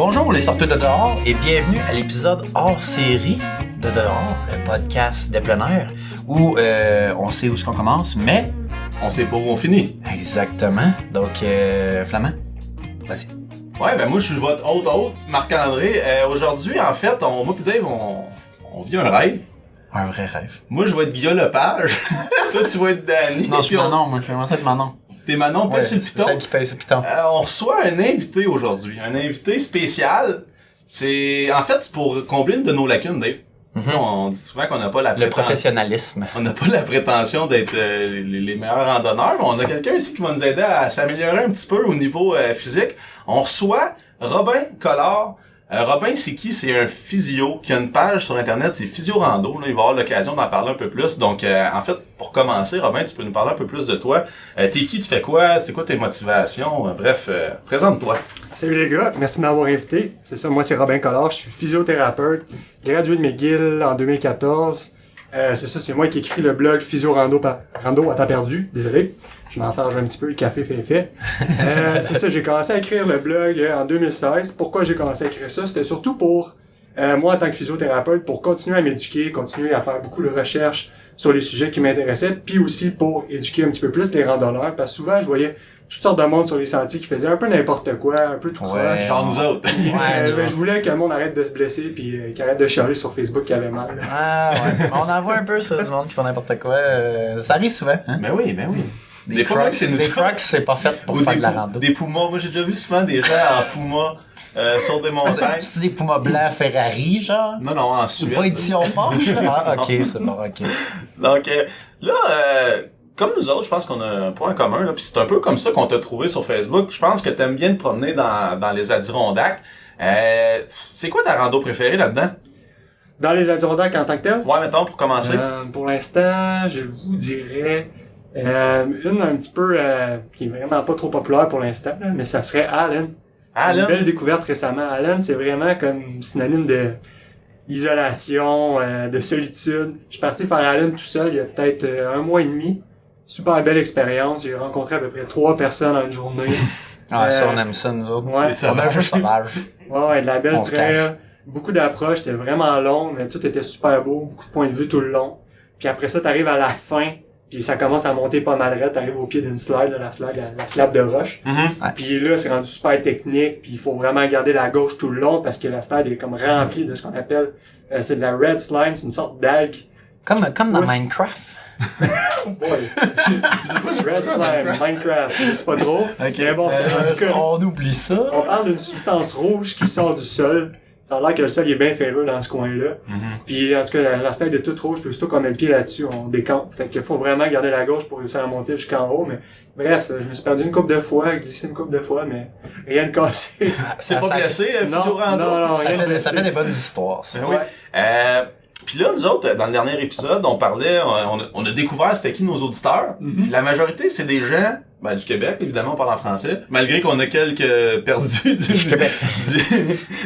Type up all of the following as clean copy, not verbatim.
Bonjour les sorteurs de dehors et bienvenue à l'épisode hors série de Dehors, le podcast de plein air où on sait où est-ce qu'on commence, mais on sait pas où on finit. Exactement. Donc, Flamand, vas-y. Ouais, ben moi je suis votre hôte, Marc-André. Aujourd'hui, en fait, moi pis Dave, on vit un rêve. Un vrai rêve. Moi je vais être Guillaume Lepage. Toi tu vas être Danny. Non, je suis Manon, moi je vais commencer à être Manon. T'es Manon, pas sur le piton. C'est celle qui paye sur le piton. On reçoit un invité aujourd'hui. Un invité spécial. C'est pour combler une de nos lacunes, Dave. Mm-hmm. On dit souvent qu'on n'a pas la le professionnalisme. On n'a pas la prétention d'être les meilleurs randonneurs, mais on a quelqu'un ici qui va nous aider à s'améliorer un petit peu au niveau physique. On reçoit Robin Collard. Robin, c'est qui? C'est un physio qui a une page sur Internet, c'est Physio Rando. Là, il va avoir l'occasion d'en parler un peu plus. Donc, en fait, pour commencer, Robin, tu peux nous parler un peu plus de toi. T'es qui? Tu fais quoi? C'est quoi tes motivations? Bref, présente-toi. Salut les gars, merci de m'avoir invité. C'est ça, moi c'est Robin Collard, je suis physiothérapeute, gradué de McGill en 2014. C'est moi qui écris le blog Physio Rando à temps perdu, désolé. Je m'enfarge un petit peu, le café fait effet. J'ai commencé à écrire le blog en 2016. Pourquoi j'ai commencé à écrire ça? C'était surtout pour, moi en tant que physiothérapeute, pour continuer à m'éduquer, continuer à faire beaucoup de recherches sur les sujets qui m'intéressaient, puis aussi pour éduquer un petit peu plus les randonneurs, parce que souvent je voyais toutes sortes de monde sur les sentiers qui faisaient un peu n'importe quoi, un peu tout croche. Genre nous autres. Je voulais que le monde arrête de se blesser puis qu'il arrête de chialer sur Facebook qu'il avait mal. Ah ouais, on en voit un peu ça, du monde qui font n'importe quoi. Ça arrive souvent, hein? Ben oui. Des fois, c'est nous. Des Crocs, c'est pas fait pour faire de la rando. Des Pumas, moi j'ai déjà vu souvent des gens en Puma sur des montagnes. C'est des Pumas blancs Ferrari, genre? Non, en Suède. Pas édition Porsche, là? Ah, ok, c'est bon, ok. Donc là, comme nous autres, je pense qu'on a un point commun, là, puis c'est un peu comme ça qu'on t'a trouvé sur Facebook. Je pense que t'aimes bien te promener dans les Adirondacks. C'est quoi ta rando préférée là-dedans? Dans les Adirondacks en tant que tel? Ouais, mettons, pour commencer. Pour l'instant, je vous dirais une un petit peu qui est vraiment pas trop populaire pour l'instant, là, mais ça serait Allen. Une belle découverte récemment. Allen, c'est vraiment comme synonyme de isolation, de solitude. Je suis parti faire Allen tout seul il y a peut-être un mois et demi. Super belle expérience. J'ai rencontré à peu près 3 personnes en une journée. Ah, ça, on aime ça, nous autres. Ouais. On est un peu sauvage. Ouais, de la belle trail. Beaucoup d'approches. C'était vraiment long, mais tout était super beau. Beaucoup de points de vue tout le long. Puis après ça, t'arrives à la fin. Puis ça commence à monter pas mal raide. T'arrives au pied d'une slide, la slab de roche. Mm-hmm. Puis là, c'est rendu super technique. Puis il faut vraiment garder la gauche tout le long parce que la slide est comme remplie de ce qu'on appelle... c'est de la red slime. C'est une sorte d'algue. Comme dans Minecraft. Red slime, Minecraft, c'est pas trop. Okay. Mais bon, c'est rendu que... On oublie ça. On parle d'une substance rouge qui sort du sol. Ça a l'air que le sol est bien ferreux dans ce coin-là. Mm-hmm. Puis en tout cas, la slide est toute rouge, puis aussitôt qu'on met le pied là-dessus, on décampe. Fait qu'il faut vraiment garder la gauche pour réussir à monter jusqu'en haut. Mais bref, je me suis perdu une couple de fois, glissé une couple de fois, mais rien de cassé. C'est pas blessé, Physio Rando? Non, ça fait des bonnes histoires, ça. Oui. Puis là, nous autres, dans le dernier épisode, on parlait, on a découvert c'était qui nos auditeurs. Mm-hmm. Puis la majorité, c'est des gens du Québec, évidemment, on parle en français. Malgré qu'on a quelques perdus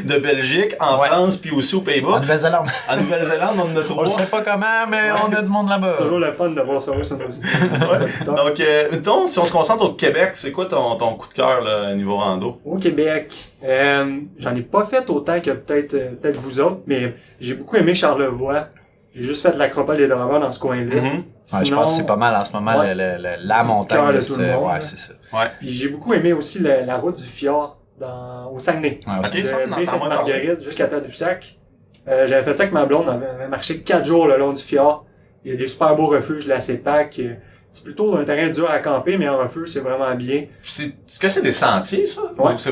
de Belgique, en France, puis aussi aux Pays-Bas. En Nouvelle-Zélande. En Nouvelle-Zélande, on en a 3. On le sait pas comment, mais on a du monde là-bas. C'est toujours le fun de voir ça sur nos auditeurs. Donc, mettons, si on se concentre au Québec, c'est quoi ton coup de cœur là, niveau rando? Au Québec, j'en ai pas fait autant que peut-être vous autres, mais j'ai beaucoup aimé Charlevoix. J'ai juste fait l'Acropole des Draveurs dans ce coin-là. Mm-hmm. Sinon, ouais, je pense que c'est pas mal en ce moment la montagne. C'est ça. Ouais. Puis j'ai beaucoup aimé aussi la route du fjord au Saguenay. De Baie-Sainte-Marguerite jusqu'à Tadoussac. J'avais fait ça avec ma blonde, on avait marché 4 jours le long du fjord. Il y a des super beaux refuges de la CEPAC. C'est plutôt un terrain dur à camper, mais en refuge, c'est vraiment bien. Est-ce que c'est des sentiers, ça? Ouais, c'est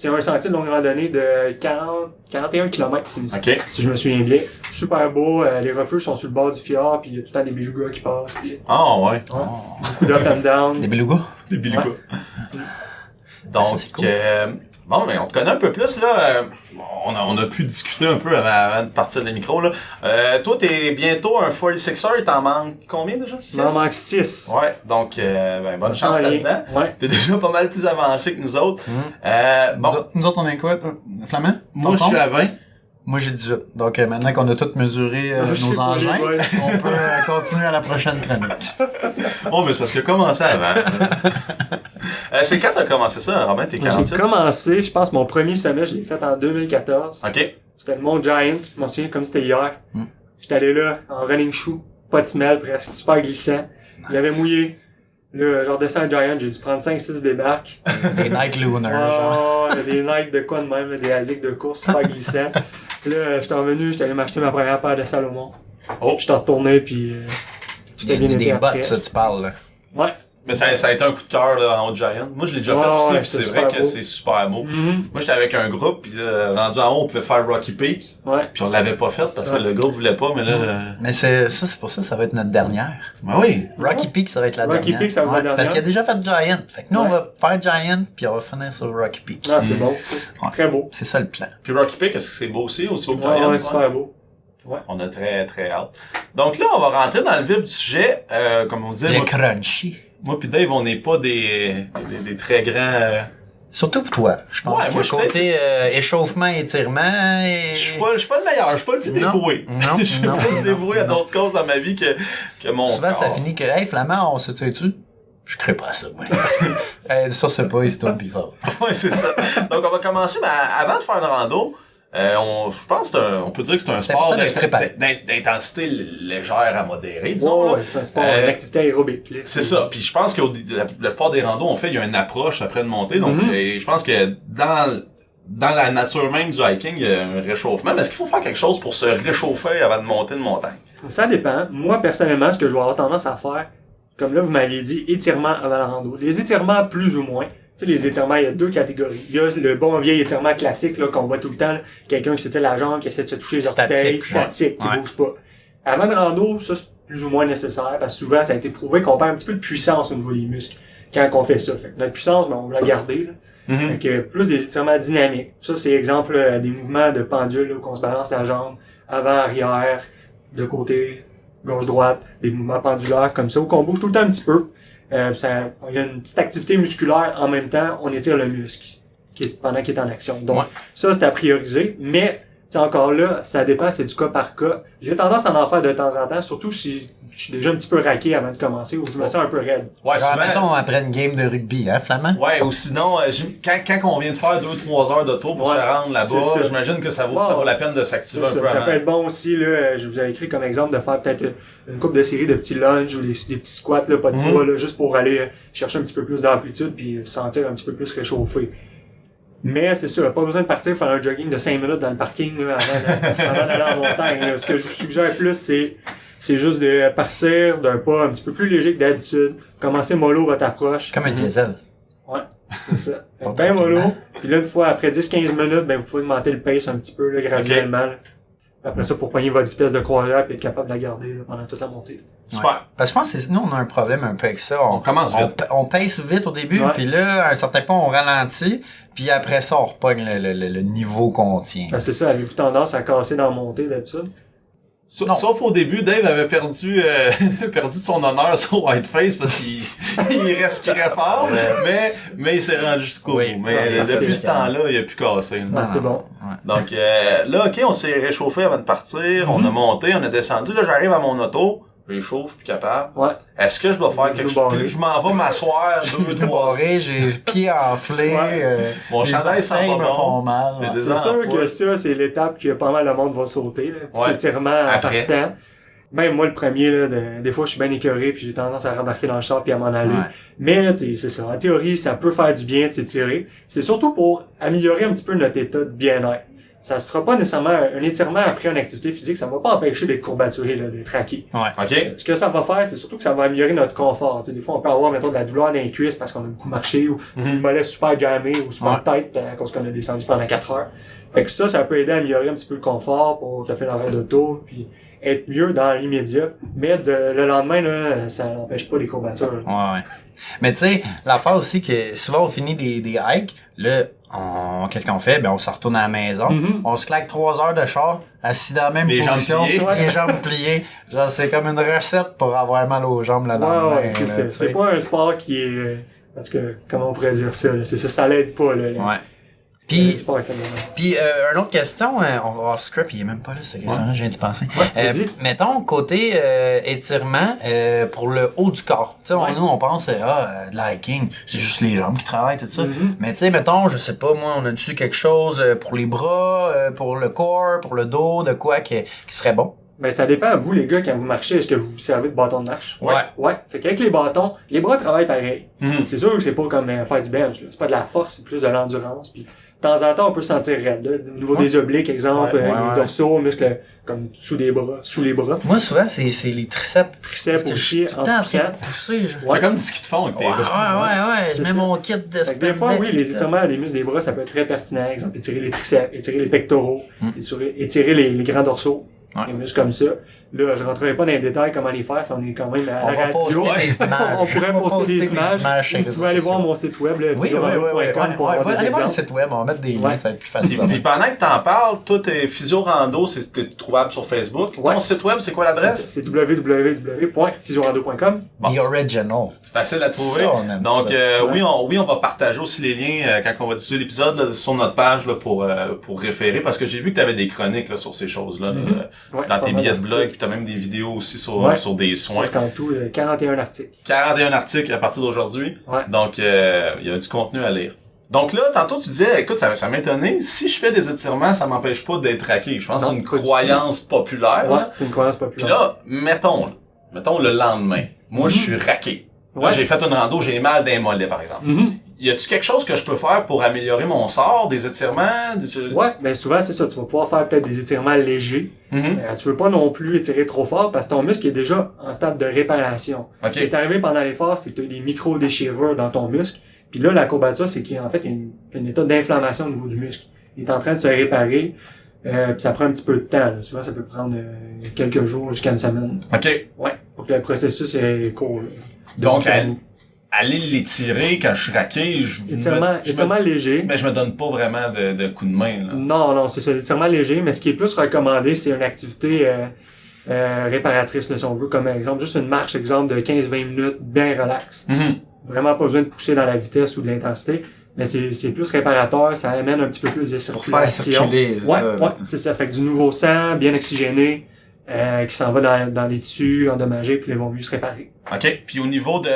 un sentier de longue randonnée de 41 km, si je me souviens bien. Super beau, les refuges sont sur le bord du fjord, puis il y a tout le temps des belugas qui passent. Puis... Ah ouais. Beaucoup d'up and down. Des belugas? Des belugas. Ouais. Donc, cool. bon, mais on te connaît un peu plus, là. On a pu discuter un peu avant de partir de les micros, là. Toi, t'es bientôt un 46er, il t'en manque combien déjà? 6? Il m'en manque 6. Ouais, donc, bonne chance là-dedans. Ouais. T'es déjà pas mal plus avancé que nous autres. Nous autres, on est quoi? Flamand? Moi, je suis à 20. Moi, j'ai 18. Donc, maintenant qu'on a tous mesuré nos engins, on peut continuer à la prochaine chronique. Oh, mais c'est parce que commencé avant. C'est quand t'as commencé ça, Robin? T'es 47? J'ai commencé, je pense, mon premier sommet, je l'ai fait en 2014. OK. C'était le Mont Giant, je m'en souviens comme c'était hier. J'étais allé là, en running shoe, pas de semelle presque, super glissant. Il avait mouillé. Là, genre descends à Giant, j'ai dû prendre 5-6 débarques. Des Nike Lunar, genre. Oh, des Nike de quoi de même, là, des ASICS de course, super glissants. Là, j'étais revenu, j'étais allé m'acheter ma première paire de Salomon. Oh. J'étais retourné, puis tout a bien été Des après. bottes, ça, tu parles, là. Ouais. Mais ça a été un coup de cœur là, en haut de Giant. Moi, je l'ai déjà fait aussi, puis c'est vrai que beau. c'est super beau. Mm-hmm. Moi, j'étais avec un groupe, puis rendu en haut, on pouvait faire Rocky Peak. Ouais. Puis on l'avait pas fait parce que le groupe voulait pas, mais là... Mais c'est pour ça, ça va être notre dernière. Ben oui. Rocky Peak, ça va être la Rocky dernière. Peak, ça va être la dernière. Parce qu'il a déjà fait Giant. Fait que nous, on Ouais. va faire Giant, puis on va finir sur Rocky Peak. Ah, c'est beau, ça. Ouais. Très beau. C'est ça le plan. Puis Rocky Peak, est-ce que c'est beau aussi beau que Ouais, Giant? ouais, super beau. Ouais. On a très, très hâte. Donc là, on va rentrer dans le vif du sujet. Comme on disait, Le moi, crunchy. moi pis Dave, on n'est pas des très grands... Surtout pour toi. Je pense Ouais, que moi, je suis côté échauffement, étirement... Je suis pas le meilleur, je suis pas le plus Non. dévoué. Non, Je suis non. plus dévoué à d'autres causes dans ma vie que mon Souvent, ça corps. finit que, hey, Flamand, on se tue-tu? Je crée pas à ça, moi. Ça, c'est pas histoire bizarre. Ouais, c'est ça. Donc, on va commencer, mais avant de faire une rando, je pense on peut dire que c'est un sport important de se préparer. d'intensité légère à modérée, disons. là. Ouais, c'est un sport, une activité aérobique. Là. C'est ça. Puis je pense que la plupart des randos on fait, il y a une approche après une montée. Donc, et je pense que dans la nature même du hiking, il y a un réchauffement. Mais est-ce qu'il faut faire quelque chose pour se réchauffer avant de monter une montagne? Ça dépend. Moi, personnellement, ce que je vais avoir tendance à faire, comme là, vous m'aviez dit, étirement avant la rando. Les étirements, plus ou moins. Tu sais, les étirements, il y a deux catégories. Il y a le bon vieil étirement classique, là, qu'on voit tout le temps, là. Quelqu'un qui s'étire la jambe, qui essaie de se toucher les orteils, statique, qui bouge pas. Avant de rando, ça, c'est plus ou moins nécessaire, parce que souvent, ça a été prouvé qu'on perd un petit peu de puissance au niveau des muscles quand on fait ça. Fait que notre puissance, ben, on va la garder, là. Fait que plus des étirements dynamiques. Ça, c'est exemple, des mouvements de pendule, là, qu'on se balance la jambe, avant, arrière, de côté, gauche-droite, des mouvements pendulaires comme ça, où qu'on bouge tout le temps un petit peu. Il y a une petite activité musculaire en même temps, on étire le muscle pendant qu'il est en action. Donc, ça, c'est à prioriser. Mais, encore là, ça dépend, c'est du cas par cas. J'ai tendance à en faire de temps en temps, surtout si je suis déjà un petit peu raqué avant de commencer ou je me sens un peu raide. Ouais, Genre, souvent. mettons, après une game de rugby, hein, Flamand? Ouais, ou sinon, quand on vient de faire 2-3 heures d'auto pour se rendre là-bas, c'est ça. j'imagine que ça vaut la peine de s'activer un peu Ça avant. peut être bon aussi, là, je vous avais écrit comme exemple de faire peut-être une couple de séries de petits lunges ou des petits squats, là, pas de poids, là, juste pour aller chercher un petit peu plus d'amplitude puis se sentir un petit peu plus réchauffé. Mais c'est sûr, pas besoin de partir faire un jogging de 5 minutes dans le parking là, avant d'aller en montagne. Là. Ce que je vous suggère plus, c'est juste de partir d'un pas un petit peu plus léger que d'habitude. Commencer mollo votre approche. Comme un diesel. Ouais, c'est ça. Pas Ben tranquillement. mollo. Puis là, une fois, après 10-15 minutes, ben vous pouvez augmenter le pace un petit peu là, graduellement. Là. Après ça, pour pogner votre vitesse de croisière et être capable de la garder là, pendant toute la montée. Là. Super. Ouais. Parce que je pense que nous, on a un problème un peu avec ça. On commence vite. On pèse vite au début, puis là, à un certain point, on ralentit, puis après ça, on repogne le niveau qu'on tient. Ben, c'est ça, avez-vous tendance à casser dans la montée d'habitude? Sauf au début, Dave avait perdu perdu de son honneur sur Whiteface parce qu'il il respirait fort, mais il s'est rendu jusqu'au bout. Mais depuis ce temps-là, il a plus cassé. Ah, c'est bon. Ouais. Donc là, OK, on s'est réchauffé avant de partir, on a monté, on a descendu. Là, j'arrive à mon auto, je chauffe, plus capable. Ouais. Est-ce que je dois faire quelque chose? Je m'en vais m'asseoir Je 2-3 barré, j'ai les pieds enflés, Mon les chandail sent orteils pas me bon. font mal. Les ouais. deux C'est sûr emplois. que ça, c'est l'étape que pas mal de monde va sauter. Là. Petit Ouais. étirement en Après. partant. Même moi, le premier, là, des fois, je suis bien écœuré puis j'ai tendance à rembarquer dans le char puis à m'en aller. Ouais. Mais, tu sais, c'est ça. En théorie, ça peut faire du bien de s'étirer. C'est surtout pour améliorer un petit peu notre état de bien-être. Ça sera pas nécessairement un étirement après une activité physique. Ça va pas empêcher d'être courbaturé, là, d'être raqué. OK. Ce que ça va faire, c'est surtout que ça va améliorer notre confort. Tu sais, des fois, on peut avoir, mettons, de la douleur dans les cuisses parce qu'on a beaucoup marché ou une mollet super jammé ou super tête à cause qu'on a descendu pendant 4 heures. Fait que ça peut aider à améliorer un petit peu le confort pour te faire l'arrêt d'auto puis être mieux dans l'immédiat. Mais le lendemain, là, ça n'empêche pas les courbatures. Là. Ouais. Mais tu sais, l'affaire aussi que souvent on finit des hikes, là, qu'est-ce qu'on fait? Ben, on se retourne à la maison, on se claque 3 heures de char, assis dans la même Les jambes position, pliées. les jambes pliées. Genre, c'est comme une recette pour avoir mal aux jambes le lendemain. Ouais, c'est là, ça. tu C'est sais. pas un sport qui est, parce que, comment on pourrait dire ça, là? C'est ça, ça l'aide pas, là. Ouais. Puis, sport est féminin. Puis une autre question, on va off script, il est même pas là cette question-là, je viens d'y penser. Vas-y. Mettons côté étirement pour le haut du corps. Tu sais, nous on pense de la hiking, c'est juste les jambes qui travaillent tout ça. Mais tu sais, mettons, je sais pas moi, on a dessus quelque chose pour les bras, pour le corps, pour le dos, de quoi qui serait bon. Ben, ça dépend à vous, les gars, quand vous marchez, est-ce que vous servez de bâton de marche? Ouais. Fait qu'avec les bâtons, les bras travaillent pareil. C'est sûr que c'est pas comme faire du bench, là. C'est pas de la force, c'est plus de l'endurance. Puis, de temps en temps, on peut se sentir raide, là. Au niveau des obliques, exemple, les dorsaux, muscles, comme sous les bras. Moi, souvent, c'est les triceps. Triceps aussi, en poussant. Pousser, C'est comme du ski de fond avec tes bras. Ouais. Je mets mon kit de fait que des fois, oui, les étirements des muscles des bras, ça peut être très pertinent. Exemple, étirer les triceps, étirer les pectoraux, étirer les grands dorsaux. Des muscles comme ça. Là, je rentrerai pas dans les détails comment les faire, on est quand même à la radio. On pourrait poster des images. Vous pouvez aller voir mon site web, là, physiorando.com pour avoir des allez voir le exemples. site web, on va mettre des liens, ça va être plus facile. Puis pendant que t'en parles, toi, t'es Physio Rando, c'est trouvable sur Facebook. Ton site web, c'est quoi l'adresse? C'est www.physiorando.com. The original. Facile à trouver. Ça, on aime donc, ça. oui, on va partager aussi les liens quand on va diffuser l'épisode là, sur notre page là, pour référer, parce que j'ai vu que t'avais des chroniques là, sur ces choses-là, dans tes billets de blog, puis t'as même des vidéos aussi sur des soins. Parce qu'en tout, 41 articles. 41 articles à partir d'aujourd'hui. Ouais. Donc, il y a du contenu à lire. Donc là, tantôt tu disais, écoute, ça m'étonnait, si je fais des étirements, ça m'empêche pas d'être raqué. Je pense que c'est une croyance populaire. Ouais, c'est une croyance populaire. Puis là, mettons le lendemain, moi je suis raqué. Là, j'ai fait une rando, j'ai mal d'un mollet, par exemple. Y a-tu quelque chose que je peux faire pour améliorer mon sort, des étirements? Ouais, ben souvent c'est ça, tu vas pouvoir faire peut-être des étirements légers. Tu veux pas non plus étirer trop fort parce que ton muscle est déjà en stade de réparation. Ce qui est arrivé pendant l'effort, c'est que tu as des micro-déchirures dans ton muscle. Puis là, la courbature, c'est qu'en fait, il y a un état d'inflammation au niveau du muscle. Il est en train de se réparer, puis ça prend un petit peu de temps. Là. Souvent, ça peut prendre quelques jours jusqu'à une semaine. OK. Ouais, pour que le processus est court. Là. Donc, aller l'étirer quand je suis raqué, étirement léger. Mais je me donne pas vraiment de coup de main. Là. Non, c'est ça, étirement léger, mais ce qui est plus recommandé, c'est une activité réparatrice, là, si on veut, comme exemple, juste une marche, exemple, de 15-20 minutes, bien relax. Vraiment pas besoin de pousser dans la vitesse ou de l'intensité, mais c'est plus réparateur, ça amène un petit peu plus de circulation. Pour faire circuler, c'est ça. Fait que du nouveau sang, bien oxygéné, qui s'en va dans les tissus endommagés, puis ils vont mieux se réparer. OK. Puis au niveau de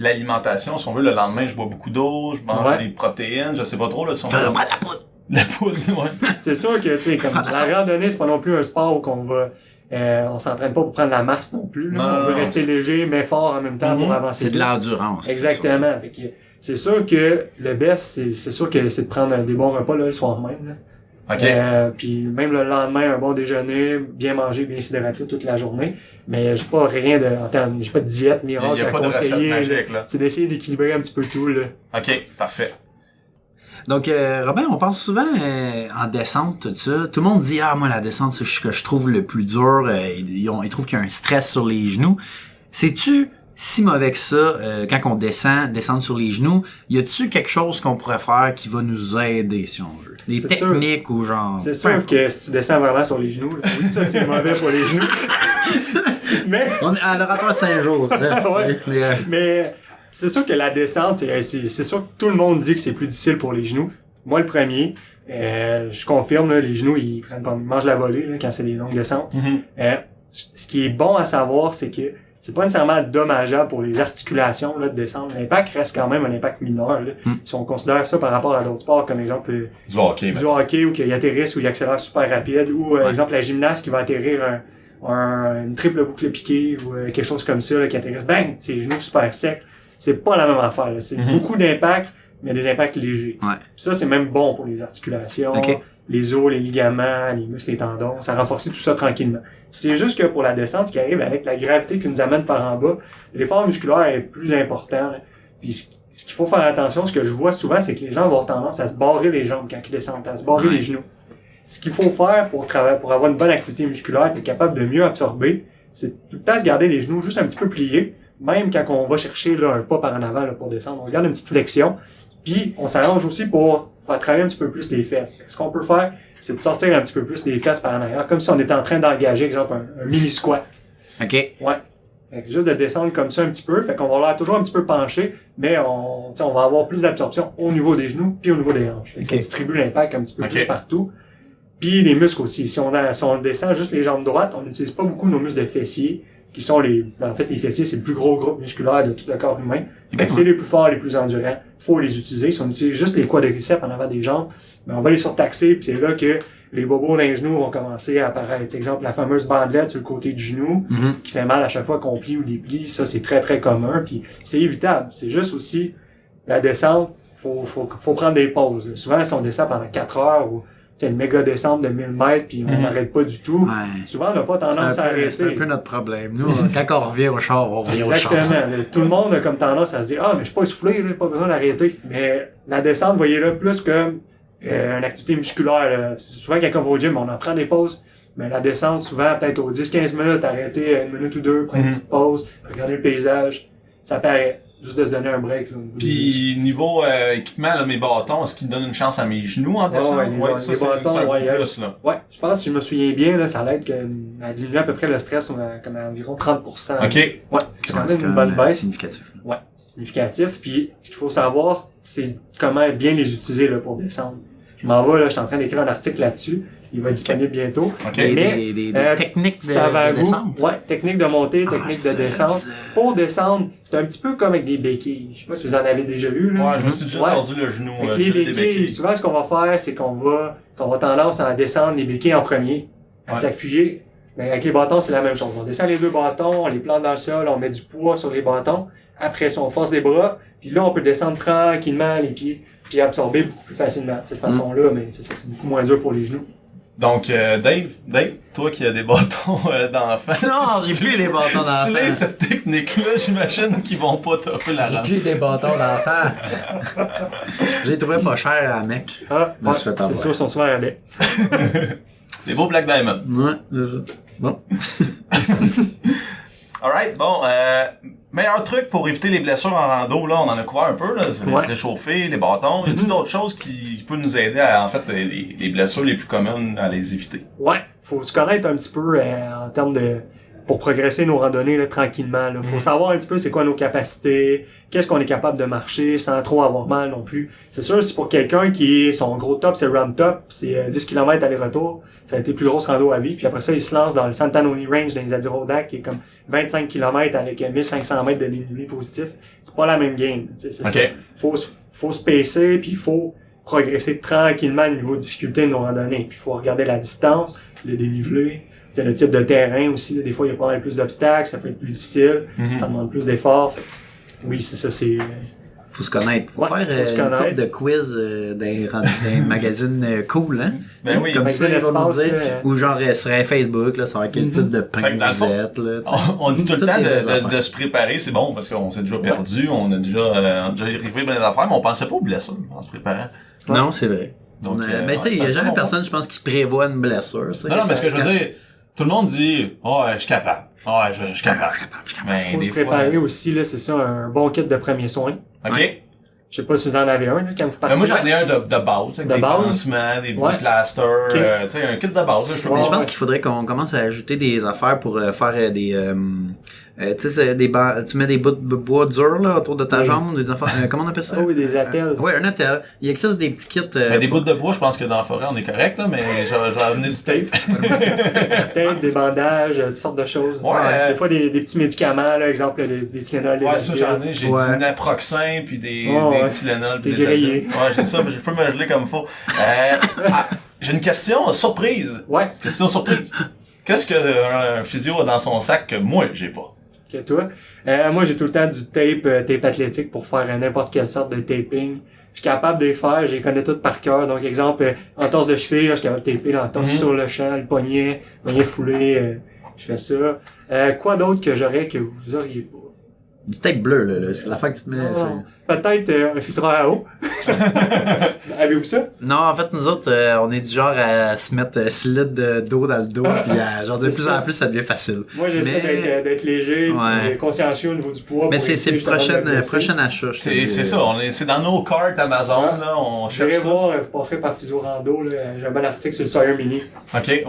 l'alimentation, si on veut, le lendemain, je bois beaucoup d'eau, je mange des protéines, je sais pas trop, là, si on la poudre. La poudre, C'est sûr que, tu sais, comme la randonnée, c'est pas non plus un sport où qu'on va, on s'entraîne pas pour prendre la masse non plus, là. On veut rester léger, mais fort en même temps pour avancer. C'est de l'endurance. Exactement. Fait que c'est sûr que le best, c'est sûr que c'est de prendre des bons repas, là, le soir même, là. OK. Puis même le lendemain, un bon déjeuner, bien manger, bien s'hydrater toute la journée. Mais j'ai pas j'ai pas de diète miracle. Il y a pas de recette magique, là. C'est d'essayer d'équilibrer un petit peu tout, là. OK, parfait. Donc, Robin, on pense souvent en descente, tout ça. Tout le monde dit, moi, la descente, c'est ce que je trouve le plus dur. Ils trouvent qu'il y a un stress sur les genoux. Sais-tu si mauvais que ça, quand on descendre sur les genoux, y a-tu quelque chose qu'on pourrait faire qui va nous aider, si on veut? Des techniques ou genre... C'est sûr que si tu descends vraiment sur les genoux, là, oui, ça, c'est mauvais pour les genoux. Mais... On est à l'oratoire Saint-Jean. Mais c'est sûr que la descente, c'est sûr que tout le monde dit que c'est plus difficile pour les genoux. Moi, le premier, je confirme, là, les genoux, ils mangent la volée là, quand c'est des longues descentes. Ce qui est bon à savoir, c'est que c'est pas nécessairement dommageable pour les articulations là, de descendre. L'impact reste quand même un impact mineur. Là. Si on considère ça par rapport à d'autres sports, comme exemple du hockey ou qu'il atterrisse ou il accélère super rapide, ou exemple la gymnaste qui va atterrir une triple boucle piquée ou quelque chose comme ça là, qui atterrisse, bang, ses genoux super secs. C'est pas la même affaire. Là. C'est beaucoup d'impacts, mais des impacts légers. Puis ça, c'est même bon pour les articulations, les os, les ligaments, les muscles, les tendons. Ça renforce tout ça tranquillement. C'est juste que pour la descente, ce qui arrive avec la gravité qui nous amène par en bas, l'effort musculaire est plus important. Là. Puis ce qu'il faut faire attention, ce que je vois souvent, c'est que les gens vont avoir tendance à se barrer les jambes quand ils descendent, à se barrer les genoux. Ce qu'il faut faire pour avoir une bonne activité musculaire et être capable de mieux absorber, c'est tout le temps se garder les genoux juste un petit peu pliés, même quand on va chercher là, un pas par en avant là, pour descendre. On garde une petite flexion, puis on s'arrange aussi pour faire travailler un petit peu plus les fesses. Ce qu'on peut faire, c'est de sortir un petit peu plus les fesses par en arrière, comme si on était en train d'engager, exemple, un mini squat. OK. Ouais. Fait que juste de descendre comme ça un petit peu, fait qu'on va l'air toujours un petit peu penché, mais on va avoir plus d'absorption au niveau des genoux puis au niveau des hanches. Fait que ça distribue l'impact un petit peu plus partout. Puis les muscles aussi. Si on descend juste les jambes droites, on n'utilise pas beaucoup nos muscles de fessiers, qui sont les fessiers, c'est le plus gros groupe musculaire de tout le corps humain. Fait que c'est les plus forts, les plus endurants. Faut les utiliser. Si on utilise juste les quadriceps en avant des jambes, ben on va les surtaxer, puis c'est là que les bobos dans les genoux vont commencer à apparaître. Exemple, la fameuse bandelette sur le côté du genou, qui fait mal à chaque fois qu'on plie ou déplie, ça c'est très très commun, puis c'est évitable. C'est juste aussi la descente, faut prendre des pauses. Souvent, si on descend pendant 4 heures ou une méga descente de 1000 mètres, puis on n'arrête pas du tout. Ouais. Souvent, on n'a pas tendance à arrêter. C'est un peu notre problème. Nous, quand on revient au char, on revient au char. Exactement. Tout le monde a comme tendance à se dire « Ah, mais je suis pas essoufflé, là, pas besoin d'arrêter. » Mais la descente, voyez-le plus comme une activité musculaire. Là. Souvent, quand on va au gym, on en prend des pauses. Mais la descente, souvent, peut-être aux 10-15 minutes, arrêter 1 minute ou 2, prendre une petite pause, regarder le paysage. Ça paraît. Juste de se donner un break. Là, puis niveau équipement, là, mes bâtons, est-ce qu'ils donnent une chance à mes genoux en descendant? Ouais, les bâtons, c'est un peu plus, là. Ouais, je pense, si je me souviens bien, là, ça l'aide à diminuer à peu près le stress comme à environ 30%. OK. Ouais, c'est quand même une bonne baisse. Significatif. Ouais, c'est significatif. Puis, ce qu'il faut savoir, c'est comment bien les utiliser là, pour descendre. Je m'en vais, là, je suis en train d'écrire un article là-dessus. Il va être disponible bientôt. Okay. Mais, des techniques de descente. Ouais, technique de montée, technique de descente. Pour descendre, c'est un petit peu comme avec des béquilles. Je sais pas si vous en avez déjà vu, là. Ouais, je me suis déjà tordu le genou. Avec les béquilles, souvent, ce qu'on va faire, c'est qu'on va tendance à descendre les béquilles en premier, à s'appuyer. Mais avec les bâtons, c'est la même chose. On descend les 2 bâtons, on les plante dans le sol, on met du poids sur les bâtons. Après ça, on force des bras. Puis là, on peut descendre tranquillement les pieds, puis absorber beaucoup plus facilement de cette façon-là. Mais c'est ça, c'est beaucoup moins dur pour les genoux. Donc, Dave, toi qui as des bâtons d'enfant. Non, j'ai plus les bâtons d'enfant. Si tu utilises cette technique-là, j'imagine qu'ils vont pas t'offrir la rente. J'ai plus des bâtons d'enfant. J'ai trouvé pas cher à mec. Ah, ouais, c'est sûr, ils sont souvent rabais. Des beaux Black Diamond. Ouais, c'est ça. Bon. Alright, bon, meilleur truc pour éviter les blessures en rando, là, on en a couvert un peu, là, c'est les réchauffer, les bâtons. Y a-t-il d'autres choses qui peuvent nous aider à, en fait, les blessures les plus communes à les éviter? Ouais, faut se connaître un petit peu en termes de... pour progresser nos randonnées là, tranquillement. Là. Faut savoir un petit peu c'est quoi nos capacités, qu'est-ce qu'on est capable de marcher sans trop avoir mal non plus. C'est sûr, c'est pour quelqu'un qui son gros top, c'est run top, c'est 10 km aller-retour, ça a été plus grosse rando à vie, puis après ça, il se lance dans le Santanoni Range dans les Adirondacks, qui est comme 25 km avec 1500 mètres de dénivelé positif. C'est pas la même game, c'est ça. Faut se pacer, puis il faut progresser tranquillement au niveau de difficulté de nos randonnées. Puis il faut regarder la distance, le dénivelé, t'sais, le type de terrain aussi. Là, des fois, il y a pas mal plus d'obstacles, ça peut être plus difficile, ça demande plus d'efforts. Oui, c'est ça, c'est... Faut se connaître. Faut faire une couple de quiz d'un magazine cool, hein? Ben oui, comme ça, magazine ils vont nous espace, dire. Ou genre sur Facebook, là, savoir quel type de pain vous êtes, là. On dit tout le temps de se préparer, c'est bon, parce qu'on s'est déjà perdu, on a déjà arrivé plein d'affaires, mais on pensait pas aux blessures en se préparant. Non, c'est vrai. Donc, ben tu sais, il y a jamais personne, je pense, qui prévoit une blessure. Non, mais ce que je veux dire, tout le monde dit, je suis capable. Je suis capable. Il faut se préparer aussi, là, c'est ça, un bon kit de premiers soins. OK. Je sais pas si vous en avez un, là, quand vous partez. Moi, j'en ai un de base, avec des pansements, des plasters, tu sais, un kit de base, là, je peux Mais je pense qu'il faudrait qu'on commence à ajouter des affaires pour faire des, tu sais, tu mets des bouts de bois durs, là, autour de ta jambe, des affaires, comment on appelle ça? Oui, des attelles. Ouais, un attel. Il existe des petits kits, des bouts de bois, je pense que dans la forêt, on est correct, là, mais je vais amener du tape. Tape, des bandages, toutes sortes de choses. Des fois, des petits médicaments, là, exemple, des Tylenol, des ça, j'en ai. J'ai du naproxen, puis des Tylenol, puis des grillé. J'ai ça, mais je peux me geler comme il faut. J'ai une question surprise. Ouais. Question surprise. Qu'est-ce qu'un physio a dans son sac que moi, j'ai pas? Que toi? Moi, j'ai tout le temps du tape athlétique pour faire n'importe quelle sorte de taping. Je suis capable de les faire, je les connais toutes par cœur. Donc, exemple, entorse de cheville, je suis capable de taper l'entorse sur le champ, le poignet foulé, je fais ça. Quoi d'autre que j'aurais que vous auriez pas? Du tape bleu, là, c'est l'affaire que tu te mets. Peut-être un filtreur à eau. Avez-vous ça? Non, en fait, nous autres, on est du genre à se mettre 6 litres d'eau dans le dos, puis genre de plus en plus, ça devient facile. Moi, j'essaie d'être léger, puis consciencieux au niveau du poids. Mais c'est le prochain achat. C'est ça, c'est dans nos cartes Amazon, là, on cherche ça. Voir, vous passerez par Physio Rando, là, j'ai un bon article sur le Sawyer Mini. OK, ouais.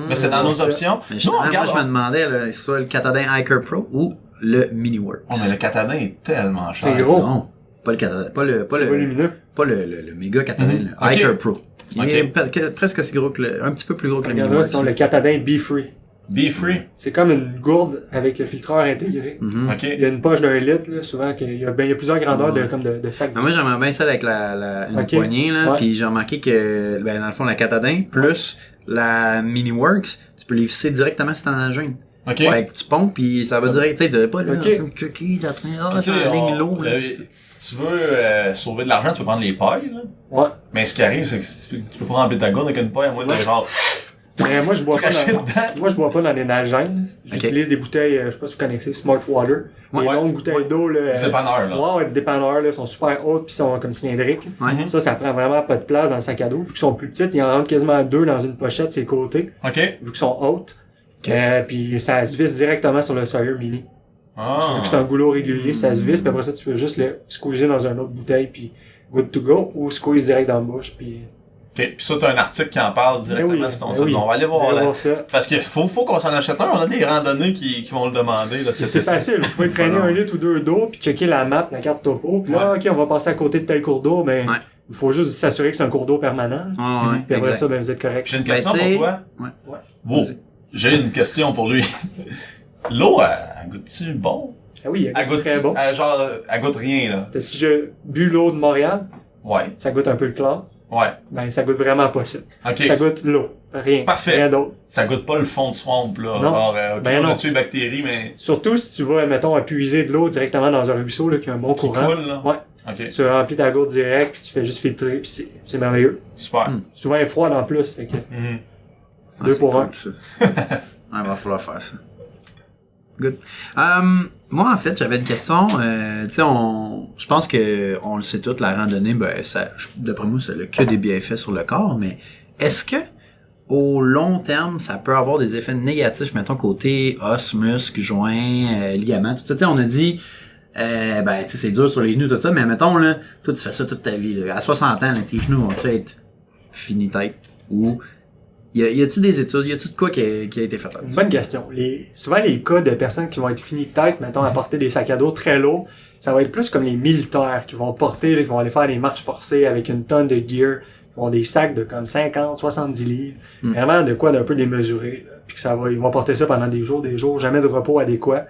Mais c'est dans nos options. Moi, je me demandais, là, soit le Katadyn Hiker Pro ou le Mini Works. Oh, mais le katana est tellement cher. C'est gros. Non, pas le katana, C'est volumineux. pas le méga katana, Mhm. le Ok. Hiker Pro. Il Ok. est presque aussi gros que un petit peu plus gros que le Mini Regardez, Works. sinon le Katadin Be Free. Be free. C'est comme une gourde avec le filtreur intégré. Mhm. OK. Il y a une poche d'un litre, là, souvent, il y a plusieurs grandeurs de sacs. Mais moi, j'aimerais bien ça avec une Ok. poignée, là. Ouais. Puis j'ai remarqué que, dans le fond, la Katadin plus la Mini Works, tu peux les visser directement sur ton engin. OK. Fait que tu pompes, puis ça va direct, tu sais, tu vas pas là, Ok. comme Chucky, t'es en train, Tu c'est sais, en ligne low, là. si tu veux sauver de l'argent, tu peux prendre les pailles, là. Ouais. Mais ce qui arrive, c'est que tu peux pas remplir ta gourde avec une paille, à moins de genre... Mais moi, je bois pas Cracher dans, dedans. moi, je bois pas dans les nagènes. J'utilise des bouteilles, je sais pas si vous connaissez, Smart Water. Des Ouais. longues bouteilles d'eau, là. Du dépanneur, là. Ouais, du dépanneur, là. Sont super hautes pis sont comme cylindriques. Ouais. Ça prend vraiment pas de place dans le sac à dos. Vu qu'ils sont plus petites, ils en rentrent quasiment deux dans une pochette, sur les côtés. OK. Vu qu'ils sont hautes. Puis ça se visse directement sur le Sawyer Mini. Ah. Vu que c'est un goulot régulier, ça se visse, puis après ça, tu peux juste le squeezer dans une autre bouteille, puis good to go, ou squeeze direct dans la bouche, puis... OK. Puis ça, t'as un article qui en parle directement sur ton site. oui. On va aller voir Allez là. voir ça. Parce que faut qu'on s'en achète un. On a des randonnées qui vont le demander, là. C'est facile, vous pouvez traîner un litre ou deux d'eau, puis checker la map, la carte topo, puis là, ok, on va passer à côté de tel cours d'eau, mais Ouais. il faut juste s'assurer que c'est un cours d'eau permanent. Ouais, Puis après exact. ça, ben vous êtes correct. J'ai une question Ben, pour t'sais- toi. Ouais. Wow. J'ai une question pour lui. L'eau, elle goûte-tu bon? Ah oui, Elle elle goûte goûte très bon. elle goûte rien, là. Si je bu l'eau de Montréal, Ouais. ça goûte un peu le chlore, Ouais. ben ça goûte vraiment pas ça. OK. Ça goûte l'eau, rien. Parfait. Rien d'autre. Ça goûte pas le fond de swamp, là. Non. Alors, OK, Ben on a non. tué les bactéries, mais Surtout si tu vas, mettons, puiser de l'eau directement dans un ruisseau, là, qui a un bon qui courant. coule, là. Ouais. OK. Tu remplis ta gourde direct, puis tu fais juste filtrer, puis c'est merveilleux. Super. Souvent, elle est froide en plus, fait que Mhm. Ah, deux c'est pour cool, un. ça. Ouais, va falloir faire ça. Good. Moi, en fait, j'avais une question. Tu sais, je pense que on le sait tous, la randonnée, d'après moi, ça n'a que des bienfaits sur le corps, mais est-ce que au long terme, ça peut avoir des effets négatifs, mettons, côté os, muscles, joints, ligaments, tout ça? Tu sais, on a dit, tu sais, c'est dur sur les genoux, tout ça, mais mettons, là, toi, tu fais ça toute ta vie, là. À 60 ans, là, tes genoux vont être fini tête. Ou, y a-tu des études, y a-tu de quoi qui a été fait là? C'est une bonne question. Souvent, les cas de personnes qui vont être finies de tête, mettons, à porter des sacs à dos très lourds, ça va être plus comme les militaires qui vont porter, là, qui vont aller faire des marches forcées avec une tonne de gear, qui vont des sacs de comme 50, 70 livres. Vraiment de quoi d'un peu démesuré, là. Puis que ils vont porter ça pendant des jours, jamais de repos adéquat.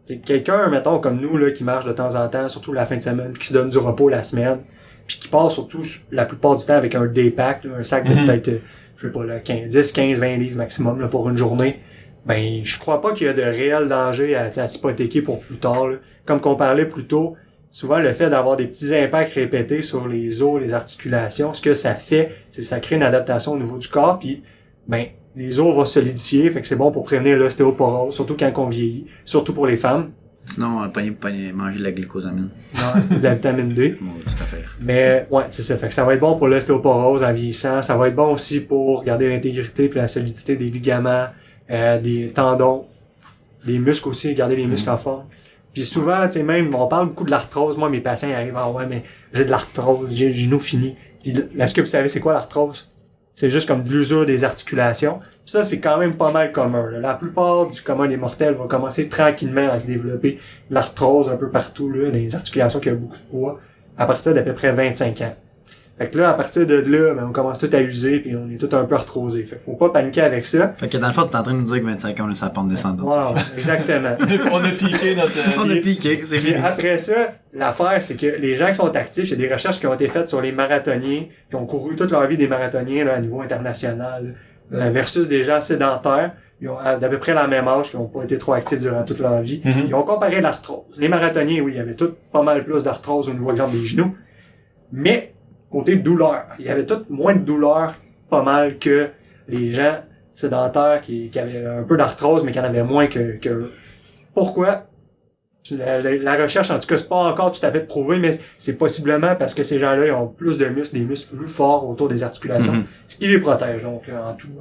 C'est quelqu'un, mettons, comme nous, là, qui marche de temps en temps, surtout la fin de semaine, puis qui se donne du repos la semaine, puis qui part surtout la plupart du temps avec un day-pack, là, un sac de peut-être, je sais pas, là, 10, 15, 20 livres maximum, là, pour une journée. Ben, je crois pas qu'il y a de réel danger à s'hypothéquer pour plus tard, là. Comme qu'on parlait plus tôt, souvent, le fait d'avoir des petits impacts répétés sur les os, les articulations, ce que ça fait, c'est que ça crée une adaptation au niveau du corps, puis, ben, les os vont se solidifier, fait que c'est bon pour prévenir l'ostéoporose, surtout quand on vieillit, surtout pour les femmes. Sinon, manger de la glucosamine. De la vitamine D. Bon, tout à fait. Mais ouais, c'est ça. Fait que ça va être bon pour l'ostéoporose en vieillissant. Ça va être bon aussi pour garder l'intégrité puis la solidité des ligaments, des tendons, des muscles aussi, garder les muscles en forme. Puis souvent, tu sais, même, on parle beaucoup de l'arthrose. Moi, mes patients ils arrivent, ah ouais, mais j'ai de l'arthrose, j'ai le genou fini. Puis est-ce que vous savez c'est quoi l'arthrose? C'est juste comme de l'usure des articulations. Puis ça, c'est quand même pas mal commun, là. La plupart du commun des mortels va commencer tranquillement à se développer l'arthrose un peu partout, là, dans les articulations qui ont beaucoup de poids, à partir d'à peu près 25 ans. Fait que là, à partir de là, ben, on commence tout à user, puis on est tout un peu arthrosé. Fait que faut pas paniquer avec ça. Fait que dans le fond, t'es en train de nous dire que 25 ans, on est sur la pente descendante. Wow, exactement. On a piqué notre... On a piqué, c'est Puis fini. après ça, l'affaire, c'est que les gens qui sont actifs, il y a des recherches qui ont été faites sur les marathoniens, qui ont couru toute leur vie des marathoniens là, à niveau international, là, versus des gens sédentaires, ils ont d'à peu près la même âge, qui n'ont pas été trop actifs durant toute leur vie. Ils ont comparé l'arthrose. Les marathoniens, oui, il y avait tout pas mal plus d'arthrose au niveau, exemple, des genoux. Mais, côté douleur, il y avait tout moins de douleur, pas mal, que les gens sédentaires qui avaient un peu d'arthrose, mais qui en avaient moins que eux. Pourquoi? La recherche, en tout cas, c'est pas encore tout à fait prouvé, mais c'est possiblement parce que ces gens-là, ils ont plus de muscles, des muscles plus forts autour des articulations, ce qui les protège. Donc,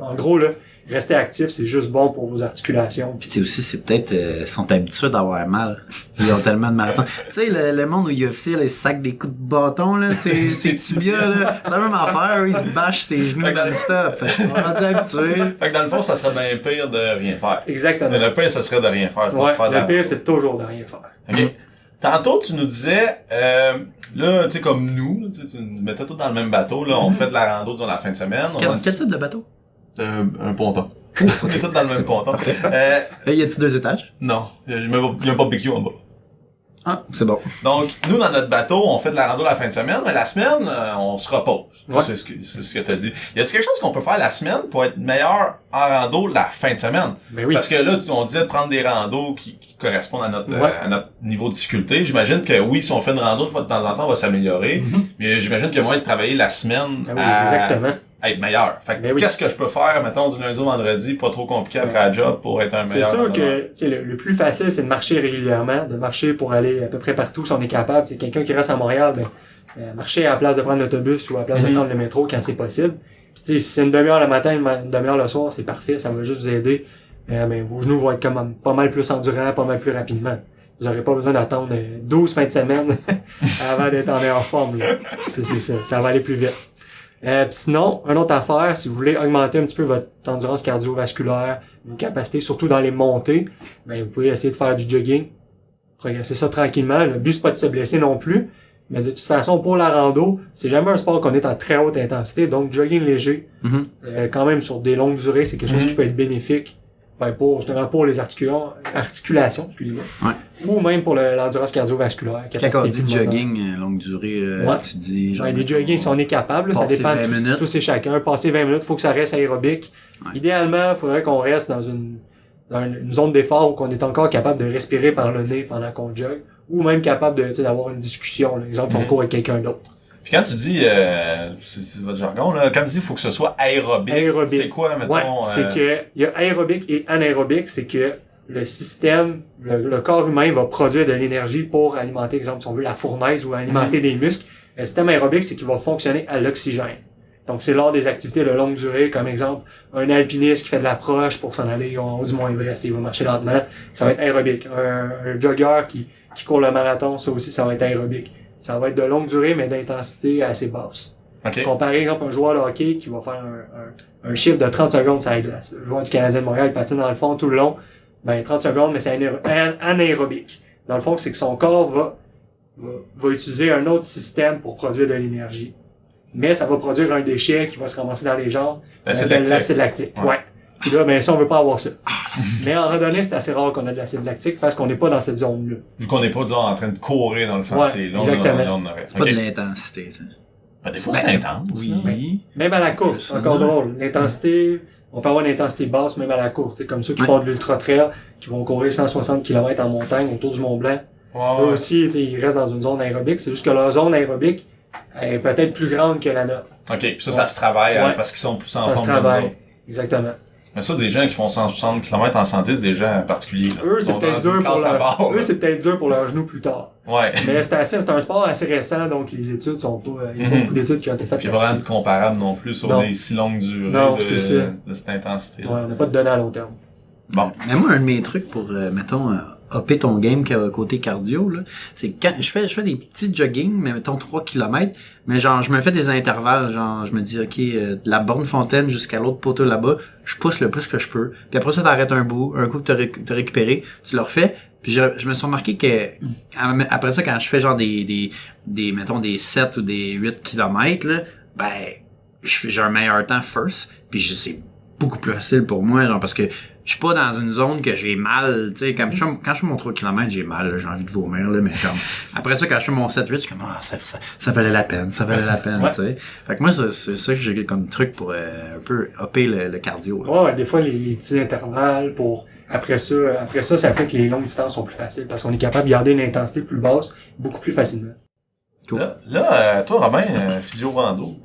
en gros, là, rester actif, c'est juste bon pour vos articulations. Puis tu sais aussi, c'est peut-être sont habitués d'avoir mal. Ils ont tellement de marathons. Tu sais, le monde au UFC, là, ils se sacent des coups de bâton, là, c'est tibia, là. C'est la même affaire, ils se bâchent ses genoux dans le stop. On est rendu habitués. Fait que dans le fond, ça serait bien pire de rien faire. Exactement. Mais le pire, ça serait de rien faire. Ouais, le pire, c'est toujours de rien faire. OK. Tantôt, tu nous disais, là, tu sais, comme nous, tu nous mettais tous dans le même bateau, là, on fait de la rando durant la fin de semaine. Quel type de bateau? Un ponton. On est tous dans le même ponton. Y a-t-il 2 étages? Non, il y a un barbecue en bas. Ah, c'est bon. Donc, nous, dans notre bateau, on fait de la rando la fin de semaine, mais la semaine, on se repose. Ouais. C'est ce que t'as dit. Y a-t-il quelque chose qu'on peut faire la semaine pour être meilleur en rando la fin de semaine? Ben oui. Parce que là, on disait de prendre des randos qui correspondent à notre, Ouais. à notre niveau de difficulté. J'imagine que oui, si on fait une rando une fois de temps en temps, on va s'améliorer. Mais j'imagine qu'il y a moyen de travailler la semaine Ben oui, à exactement. être meilleur. Fait que Ben oui. qu'est-ce que je peux faire, mettons, du lundi au vendredi, pas trop compliqué après la job pour être un C'est meilleur sûr randonneur? que tu sais, le plus facile, c'est de marcher régulièrement, de marcher pour aller à peu près partout si on est capable. C'est quelqu'un qui reste à Montréal, marcher à la place de prendre l'autobus ou à la place de prendre le métro quand c'est possible. Puis, tu sais, si c'est une demi-heure le matin, une demi-heure le soir, c'est parfait, ça va juste vous aider. Vos genoux vont être comme pas mal plus endurants, pas mal plus rapidement. Vous n'aurez pas besoin d'attendre 12 fins de semaine avant d'être en meilleure forme. Là. C'est ça, ça va aller plus vite. Puis sinon, une autre affaire, si vous voulez augmenter un petit peu votre endurance cardiovasculaire, vos capacités, surtout dans les montées, vous pouvez essayer de faire du jogging, progresser ça tranquillement. Le but, c'est pas de se blesser non plus, mais de toute façon, pour la rando, c'est jamais un sport qu'on est en très haute intensité, donc jogging léger, quand même sur des longues durées, c'est quelque chose qui peut être bénéfique. Justement pour les articulations, excusez-moi. Ouais. Ou même pour l'endurance cardiovasculaire. Quand on dit pulmonaire. jogging longue durée, tu dis genre... Les jogging, si on est capable, ça passer dépend 20 minutes. tous et chacun. Passer 20 minutes, faut que ça reste aérobique. Ouais. Idéalement, il faudrait qu'on reste dans une zone d'effort où on est encore capable de respirer par le nez pendant qu'on jogue. Ou même capable d'avoir une discussion. Là. Exemple, on court avec quelqu'un d'autre. Puis quand tu dis, c'est votre jargon, là, quand tu dis faut que ce soit aérobique, c'est quoi, mettons? Ouais, c'est que, il y a aérobique et anaérobique, c'est que le système, le corps humain va produire de l'énergie pour alimenter, exemple, si on veut, la fournaise ou alimenter les muscles. Le système aérobique, c'est qu'il va fonctionner à l'oxygène. Donc, c'est lors des activités de longue durée, comme exemple, un alpiniste qui fait de l'approche pour s'en aller en haut du Mont Everest, il va marcher lentement, ça va être aérobique. Un jogger qui court le marathon, ça aussi, ça va être aérobique. Ça va être de longue durée, mais d'intensité assez basse. Okay. Comparé, exemple, un joueur de hockey qui va faire un chiffre de 30 secondes sur la glace. Le joueur du Canadien de Montréal, il patine dans le fond tout le long. 30 secondes, mais c'est anaérobique. Dans le fond, c'est que son corps va utiliser un autre système pour produire de l'énergie. Mais ça va produire un déchet qui va se ramasser dans les jambes. L'acide lactique. Ouais. Puis là, ça, on veut pas avoir ça. Mais en randonnée, c'est assez rare qu'on a de l'acide lactique parce qu'on n'est pas dans cette zone-là. Vu qu'on n'est pas, disons, en train de courir dans le sentier. Ouais, exactement. C'est pas de l'intensité, ça. Des fois, c'est intense. Oui. Même à la course, c'est encore drôle. L'intensité, on peut avoir une intensité basse même à la course. C'est comme ceux qui font de l'ultra-trail, qui vont courir 160 km en montagne autour du Mont-Blanc. Eux aussi, ils restent dans une zone aérobique. C'est juste que leur zone aérobique est peut-être plus grande que la nôtre. OK, puis ça se travaille parce qu'ils sont plus en forme. Ça se travaille, exactement. Mais ça, des gens qui font 160 km en sentier, c'est des gens particuliers. Là. Eux, c'est peut-être dur pour leurs genoux plus tard. Ouais. Mais c'est un sport assez récent, donc les études sont pas, il y a beaucoup d'études qui ont été faites. Puis vraiment comparable non plus sur des si longues durées de cette intensité. Ouais, on n'a pas de données à long terme. Bon. Mais moi, un de mes trucs pour, mettons, upper ton game côté cardio, là, c'est quand je fais des petits jogging, mais mettons 3 km, mais genre, je me fais des intervalles, genre, je me dis, OK, de la borne fontaine jusqu'à l'autre poteau là-bas, je pousse le plus que je peux. Puis après ça, t'arrêtes un coup que t'as récupéré, tu le refais. Puis je me suis remarqué que, après ça, quand je fais genre mettons, des 7 ou des 8 km, là, j'ai un meilleur temps first, puis c'est beaucoup plus facile pour moi, genre, parce que je suis pas dans une zone que j'ai mal, tu sais, quand je fais mon 3 km, j'ai mal, là, j'ai envie de vomir, là, mais comme, après ça, quand je fais mon 7-8, je suis comme, ça valait la peine, tu sais. Fait que moi, c'est ça que j'ai comme truc pour, un peu upper le cardio, là. Ouais, des fois, les petits intervalles après ça, ça fait que les longues distances sont plus faciles, parce qu'on est capable de garder une intensité plus basse, beaucoup plus facilement. Cool. Là, toi, Robin, physio-rando,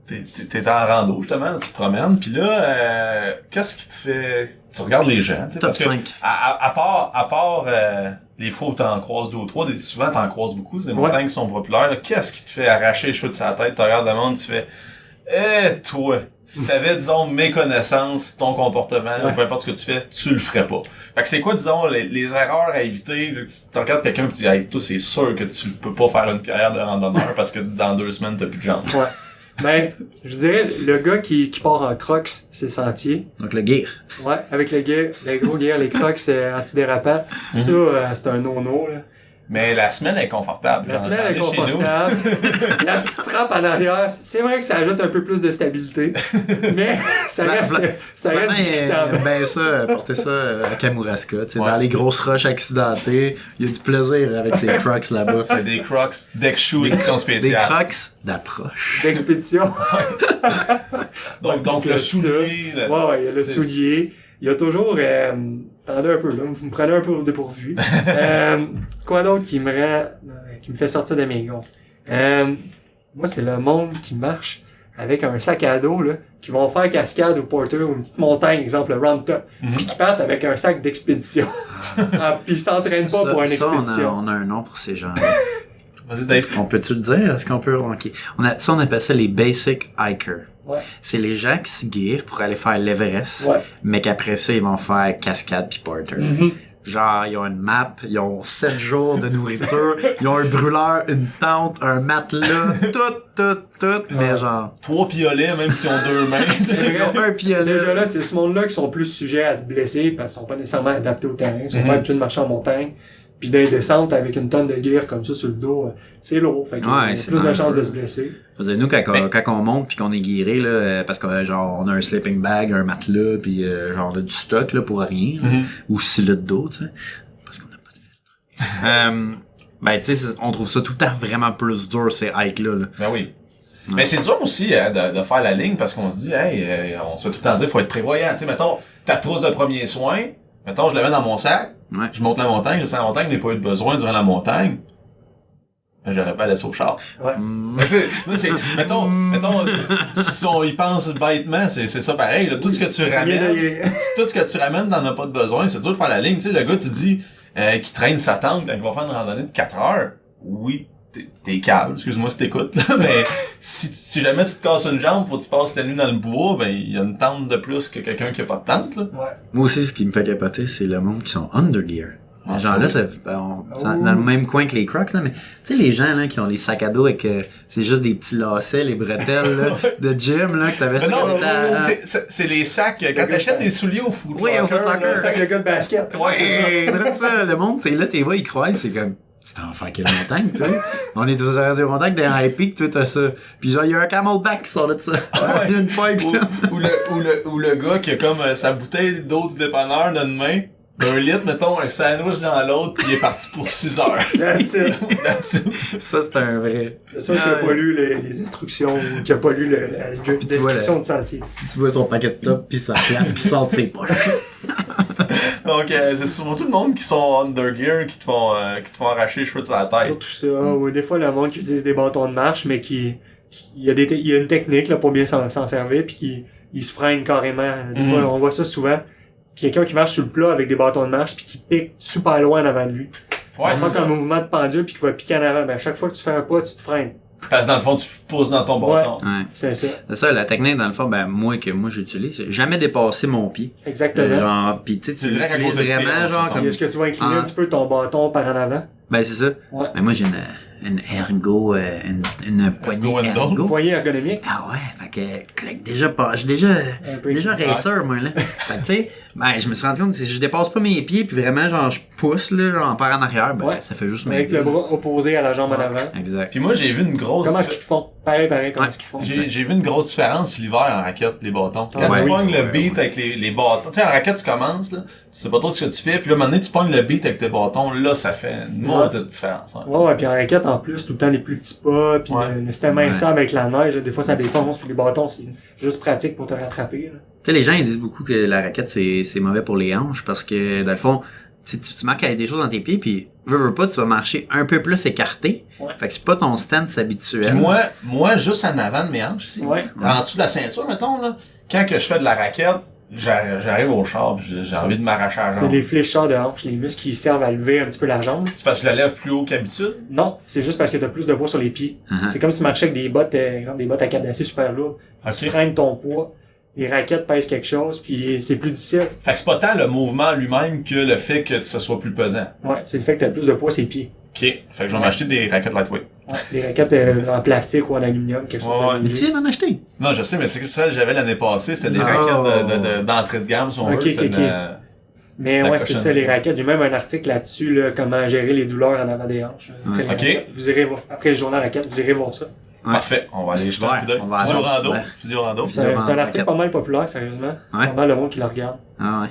t'es en rando, justement, tu te promènes, pis là, qu'est-ce qui te fait... Tu regardes les gens, tu sais, parce 5. que à part les fois où t'en croises 2 ou 3, souvent t'en croises beaucoup, c'est des montagnes qui sont populaires, là. Qu'est-ce qui te fait arracher les cheveux de sa tête? Tu regardes le monde, tu fais, toi, si t'avais, disons, mes connaissances, ton comportement, ou peu importe ce que tu fais, tu le ferais pas. Fait que c'est quoi, disons, les erreurs à éviter? Tu regardes quelqu'un et tu dis, hey, toi, c'est sûr que tu peux pas faire une carrière de randonneur parce que dans 2 semaines, t'as plus de jambes. Ouais. Ben, je dirais, le gars qui part en crocs, c'est sentier. Donc le gear. Ouais, avec le gros gear, les crocs antidérapants. Ça, c'est un no-no, là. Mais la semelle est confortable. La semelle est confortable. La petite trappe en arrière, c'est vrai que ça ajoute un peu plus de stabilité. Mais ça reste discutable. Ben ça, porter ça à Kamouraska, tu sais, dans les grosses roches accidentées, il y a du plaisir avec ces crocs là-bas. C'est des crocs deck-shoe édition spéciale. Des crocs d'approche. D'expédition. donc le soulier. Ouais, il y a le soulier. Il y a toujours... attendez un peu, là, vous me prenez un peu au dépourvu. Quoi d'autre qui me fait sortir de mes gonds? Moi, c'est le monde qui marche avec un sac à dos, là, qui vont faire cascade au porter ou une petite montagne, exemple le Round Top, puis qui partent avec un sac d'expédition. Puis ils s'entraînent pas pour une expédition. On a un nom pour ces gens-là. Vas-y, Dave. On peut-tu le dire? Est-ce qu'on peut... Okay. On appelle ça les basic hikers. Ouais. C'est les gens qui se guirent pour aller faire l'Everest, mais qu'après ça, ils vont faire cascade pis porter. Genre, ils ont une map, ils ont 7 jours de nourriture, ils ont un brûleur, une tente, un matelas, tout, mais genre... 3 piolets, même s'ils ont 2 mains. Ils ont un piolet. Déjà là, c'est ce monde-là qui sont plus sujets à se blesser parce qu'ils sont pas nécessairement adaptés au terrain, ils sont pas habitués de marcher en montagne. Puis dans les descentes avec une tonne de gear comme ça sur le dos, c'est lourd. Fait qu'il y a plus de chances de se blesser. Nous, quand on monte pis qu'on est guiré, là, parce que genre on a un sleeping bag, un matelas, pis genre on a du stock là pour rien, là, ou 6 litres d'eau, tu sais, parce qu'on n'a pas de filtre. Ben tu sais, on trouve ça tout le temps vraiment plus dur ces hikes-là. Là. Ben oui. Mais c'est dur aussi de faire la ligne parce qu'on se dit, hey, on se fait tout le temps dire, faut être prévoyant. Tu sais, mettons, ta trousse de premiers soins, mettons, je la mets dans mon sac. Ouais. Je monte la montagne, je sais la montagne, je n'ai pas eu de besoin durant la montagne. Ben, j'aurais pas laissé au char. Ouais. Mais tu sais, mettons, si on y pense bêtement, c'est ça pareil, là. Tout ce que tu ramènes, t'en as pas de besoin. C'est dur de faire la ligne. Tu sais, le gars, tu dis, qui traîne sa tente quand il va faire une randonnée de 4 heures. Oui, t'es câble. Excuse-moi si t'écoutes, là. Mais si jamais tu te casses une jambe, faut que tu passes la nuit dans le bois, ben, il y a une tente de plus que quelqu'un qui a pas de tente, là. Ouais. Moi aussi, ce qui me fait capoter, c'est le monde qui sont under gear. Genre là, c'est dans le même coin que les Crocs, là, mais tu sais, les gens là qui ont les sacs à dos et c'est juste des petits lacets, les bretelles là, de gym là, que t'avais ça. Non, c'est les sacs, quand t'achètes des souliers au Foot Oui, au Foot Locker. Le sac de gars de basket. Ouais, c'est ça. Le monde, c'est là, t'es vois, ils croient, c'est comme... Tu t'en fais quelle montagne, tu sais? On est tous à Radio Montagne, des high peak, toi, t'as ça. Puis genre, il y a un camelback qui sort de ça. Il y a une pipe, ou le gars qui a comme sa bouteille d'eau du dépanneur d'une main, d'un litre, mettons, un sandwich dans l'autre, pis il est parti pour 6 heures. That's it. Ça, c'est un vrai. C'est sûr qu'il a pas lu les instructions, ou qu'il a pas lu la description de sentier. Tu vois son paquet de top pis sa place qui sort de ses poches. Donc, c'est souvent tout le monde qui sont under gear qui te font arracher les cheveux de sa tête. Surtout ça, ou des fois le monde qui utilise des bâtons de marche, mais il y a une technique là pour bien s'en servir, puis il se freine carrément. Des fois, on voit ça souvent. Quelqu'un qui marche sur le plat avec des bâtons de marche puis qui pique super loin en avant de lui. Ouais, il fait un mouvement de pendule puis qui va piquer en avant. Ben, à chaque fois que tu fais un pas, tu te freines. Parce que dans le fond, tu pousses dans ton bâton. Ouais. C'est ça. C'est ça, la technique, dans le fond, ben, moi j'utilise, c'est jamais dépasser mon pied. Exactement. Genre, pis tu sais, tu dirais qu'à utilises cause de vraiment, pied, genre, comme... Est-ce que tu vas incliner un petit peu ton bâton par en avant? Ben, c'est ça. Ouais. Ben, moi, j'ai une ergo, une poignée ergo. Une poignée ergonomique. Ah ouais, fait que, clic, déjà pas, j'ai déjà racer, moi, là. Fait que, tu sais, ben, je me suis rendu compte que si je dépasse pas mes pieds pis vraiment, genre, je pousse, là, genre, par en arrière, ben, ça fait juste avec le bras opposé à la jambe en avant. Exact. Puis moi, j'ai vu une grosse... Comment est-ce qu'ils te font? Pareil, comment est-ce qu'ils te font? J'ai vu une grosse différence l'hiver en raquette, les bâtons. Quand tu pognes le beat avec les bâtons, tu sais, en raquette, tu commences, là, tu sais pas trop ce que tu fais, puis là, maintenant, tu pognes le beat avec tes bâtons, là, ça fait une maudite différence. Hein. Ouais, puis en raquette, en plus, tout le temps, les plus petits pas, puis le système instable avec la neige, des fois, ça défonce, puis les bâtons, c'est juste pratique pour te rattraper, là. Tu sais, les gens, ils disent beaucoup que la raquette, c'est mauvais pour les hanches, parce que, dans le fond, tu marques avec des choses dans tes pieds, puis veux pas, tu vas marcher un peu plus écarté. Ouais. Fait que c'est pas ton stance habituel. Puis moi, juste en avant de mes hanches, ici, en dessous de la ceinture, mettons, là, quand que je fais de la raquette, j'arrive au char pis j'ai envie de m'arracher à la C'est jambe. les fléchisseurs de hanche, les muscles qui servent à lever un petit peu la jambe. C'est parce que je la lève plus haut qu'habitude? Non, c'est juste parce que t'as plus de poids sur les pieds. Uh-huh. C'est comme si tu marchais avec des bottes, exemple des bottes à cadenassé super lourdes. Tu Ok. traînes ton poids, les raquettes pèsent quelque chose, puis c'est plus difficile. Fait que c'est pas tant le mouvement lui-même que le fait que ce soit plus pesant. Ouais, c'est le fait que t'as plus de poids sur les pieds. Ok. Fait que je vais m'acheter des raquettes lightweight. Ouais, des raquettes en plastique ou en aluminium, quelque chose Ouais, comme Mais tu viens d'en acheter. Non, je sais, mais c'est que ça que j'avais l'année passée, c'était des Oh. raquettes d'entrée de gamme, si on Ok, veut. C'était ok, de ok. la- Mais La ouais, c'est ça, cochonnerie. les raquettes. J'ai même un article là-dessus, là, comment gérer les douleurs en avant des hanches. Après, les Ok. raquettes. Vous irez voir. Après le journal raquette, vous irez voir ça. Ouais. Parfait, on va aller C'est jeter un coup d'œil. super, on va aller Physio voir rando. ça. Physio rando. C'est un raquette. article pas mal populaire, sérieusement. Ouais. Pas mal de monde qui le regarde. Ah ouais.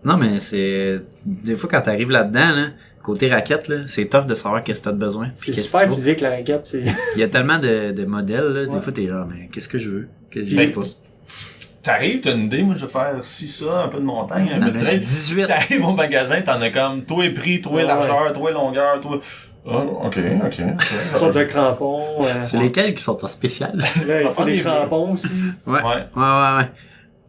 Non, mais c'est... Des fois, quand t'arrives là-dedans, là, côté raquette, là, c'est tough de savoir qu'est-ce que t'as de besoin. C'est Puis qu'est-ce super qu'il faut. physique, la raquette. C'est... Il y a tellement de modèles, là. Ouais. Des fois, t'es là, mais qu'est-ce que je veux? Que je Mais veux pas. t'arrives, t'as une idée, moi je vais faire ci, ça, un peu de montagne, un T'en peu de as trail. 18. T'arrives au magasin, t'en as comme, toi est prix, toi est Ouais. largeur, toi est longueur, toi... Oh, ok. Une sorte de crampons. C'est lesquels qui sont en spécial? Là, il On va faut des faire des crampons aussi. Ouais. Ouais. Ouais.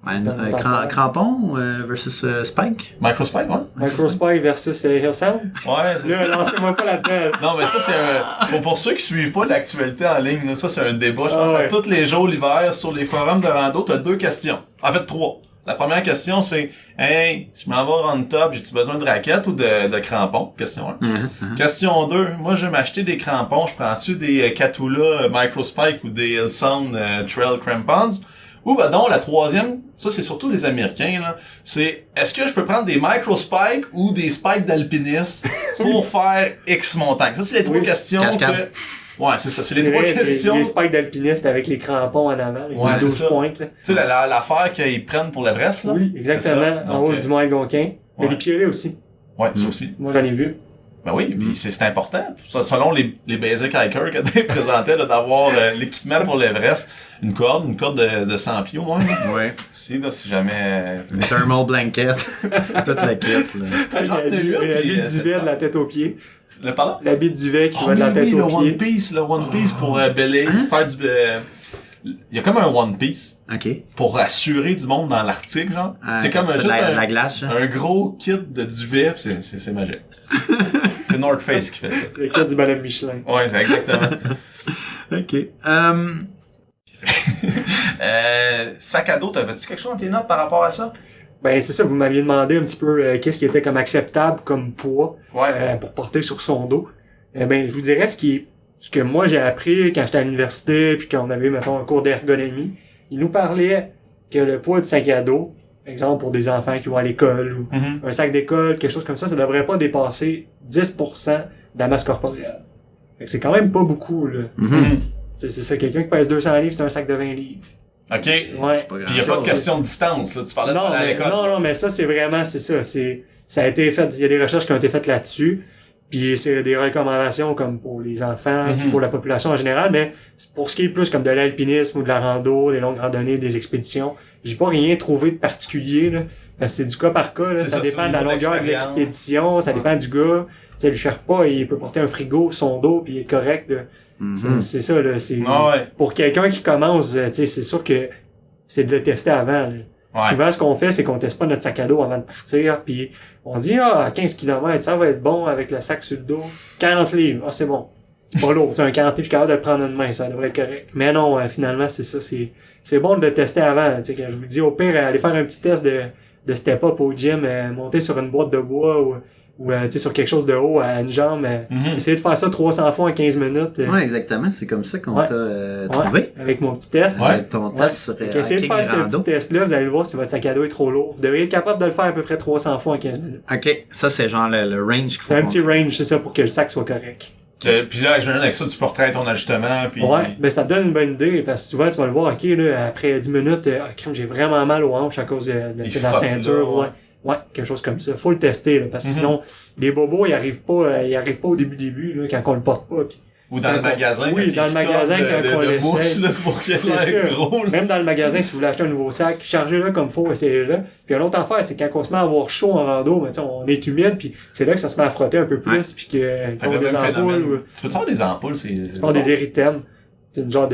Ouais, C'est un temps crampon versus Spike? Microspike, ouais. Microspike versus Hillsound. Ouais, c'est Là, ça. lancez-moi pas là-dedans. Non, mais ça, c'est un... pour ceux qui suivent pas l'actualité en ligne, là, ça, c'est un débat. Je pense Ah ouais. à tous les jours l'hiver, sur les forums de rando, t'as 2 questions. En fait, 3. La première question, c'est, hey, si je m'en vais on top, j'ai-tu besoin de raquettes ou de crampons? Question 1. Question 2, moi, je vais m'acheter des crampons. Je prends-tu des Catula Microspike ou des Hillsound Trail Crampons? Ou ben non, la troisième, ça c'est surtout les Américains, là, c'est est-ce que je peux prendre des micro-spikes ou des spikes d'alpinistes pour faire X montagne? Ça, c'est les 3 Oui. questions Cascade. que... Ouais, c'est ça, c'est les 3 vrai, questions. Les spikes d'alpinistes avec les crampons en avant, avec Ouais, les c'est 12 ça. pointes. Là. Tu sais, l'affaire qu'ils prennent pour l'Everest, là? Oui, exactement. C'est ça. En haut Donc, du Mont Algonquin. Mais ouais. les piolets aussi. Ouais, ça aussi. Moi, j'en ai vu. Ben oui, puis c'est important. Selon les basic hikers que Dave présentait, là, d'avoir l'équipement pour l'Everest, une corde de 100 pieds au moins. Là. Ouais. Si, là, si jamais... Thermal blanket. Toute la kit, là. J'en ai eu un, puis, L'habit de c'est duvet pas- de la tête aux pieds. Le pardon? L'habit de duvet qui Oh va de la oui, tête le aux One pieds. Piece, pour belayer, faire du... Il y a comme un One Piece OK. pour assurer du monde dans l'Arctique, genre. C'est comme quand tu fais juste la glace, hein. un gros kit de duvet, pis c'est magique. C'est North Face qui fait ça. Le kit du bonhomme Michelin. Ouais, c'est exactement. OK. Sac à dos, t'avais-tu quelque chose dans tes notes par rapport à ça? Ben, c'est ça, vous m'aviez demandé un petit peu qu'est-ce qui était comme acceptable comme poids Ouais. pour porter sur son dos. Eh ben, je vous dirais ce que moi j'ai appris quand j'étais à l'université puis quand on avait, mettons, un cours d'ergonomie. Il nous parlait que le poids du sac à dos, exemple pour des enfants qui vont à l'école ou Mhm. un sac d'école, quelque chose comme ça devrait pas dépasser 10% de la masse corporelle. Fait que c'est quand même pas beaucoup, là. Mhm. C'est ça, quelqu'un qui pèse 200 livres, c'est un sac de 20 livres. OK. Ouais. Pas Puis y a pas de question de distance, là. Tu parlais de Non, aller à mais, l'école. non, mais ça, c'est vraiment, c'est ça. Ça a été fait, il y a des recherches qui ont été faites là-dessus. Puis c'est des recommandations comme pour les enfants, puis pour la population en général, mais pour ce qui est plus comme de l'alpinisme ou de la rando, des longues randonnées, des expéditions, j'ai pas rien trouvé de particulier, là. Parce que c'est du cas par cas, là. C'est Ça ça, dépend c'est de la au niveau longueur de d'expérience. l'expédition, ça dépend du gars. Tu sais, le Sherpa, il peut porter un frigo sur son dos puis il est correct, là. C'est ça, là. C'est, Ah ouais. pour quelqu'un qui commence, tu sais, c'est sûr que c'est de le tester avant, là. Ouais. Souvent, ce qu'on fait, c'est qu'on teste pas notre sac à dos avant de partir, puis on se dit, à 15 km, ça va être bon avec le sac sur le dos. 40 livres, c'est bon. C'est pas lourd, c'est un 40 livres, je suis capable de le prendre une main, ça devrait être correct. Mais non, finalement, c'est ça, c'est bon de le tester avant, tu sais, que je vous dis, au pire, allez faire un petit test de step-up au gym, monter sur une boîte de bois, ou tu sais, sur quelque chose de haut à une jambe, essayer de faire ça 300 fois en 15 minutes. Ouais, exactement. C'est comme ça qu'on Ouais. t'a trouvé. Avec mon petit test. Ouais. Avec ton test sur Fait qu'essayez de hiking faire ce rando. petit test-là, vous allez le voir si votre sac à dos est trop lourd. Vous devriez être capable de le faire à peu près 300 fois en 15 minutes. OK. Ça, c'est genre le range qu'il faut C'est un qu'on- petit range, c'est ça, pour que le sac soit correct. Puis là, je me donne avec ça, tu peux retraiter ton ajustement, puis... Ouais, ben ça te donne une bonne idée, parce que souvent tu vas le voir, ok, là, après 10 minutes, crème, j'ai vraiment mal aux hanches à cause de la frotte, ceinture, là, ouais. Ouais, quelque chose comme ça. Faut le tester, là, parce que sinon, les bobos, ils arrivent pas au début, là, quand on le porte pas, puis Ou dans le Quand on- magasin, oui, quand dans il le magasin, score quand on de l'essaye. mousse, là, pour qu'il ait c'est l'air ça. gros, là. Même dans le magasin, si vous voulez acheter un nouveau sac, chargez-le comme faut, essayez-le. Puis une autre affaire, c'est quand on se met à avoir chaud en rando, ben, tu sais, on est humide, puis c'est là que ça se met à frotter un peu plus, puis Fait qu'on que a le des même ampoules, phénomène. ou Tu peux-tu avoir des ampoules? tu prends des érythèmes. C'est une genre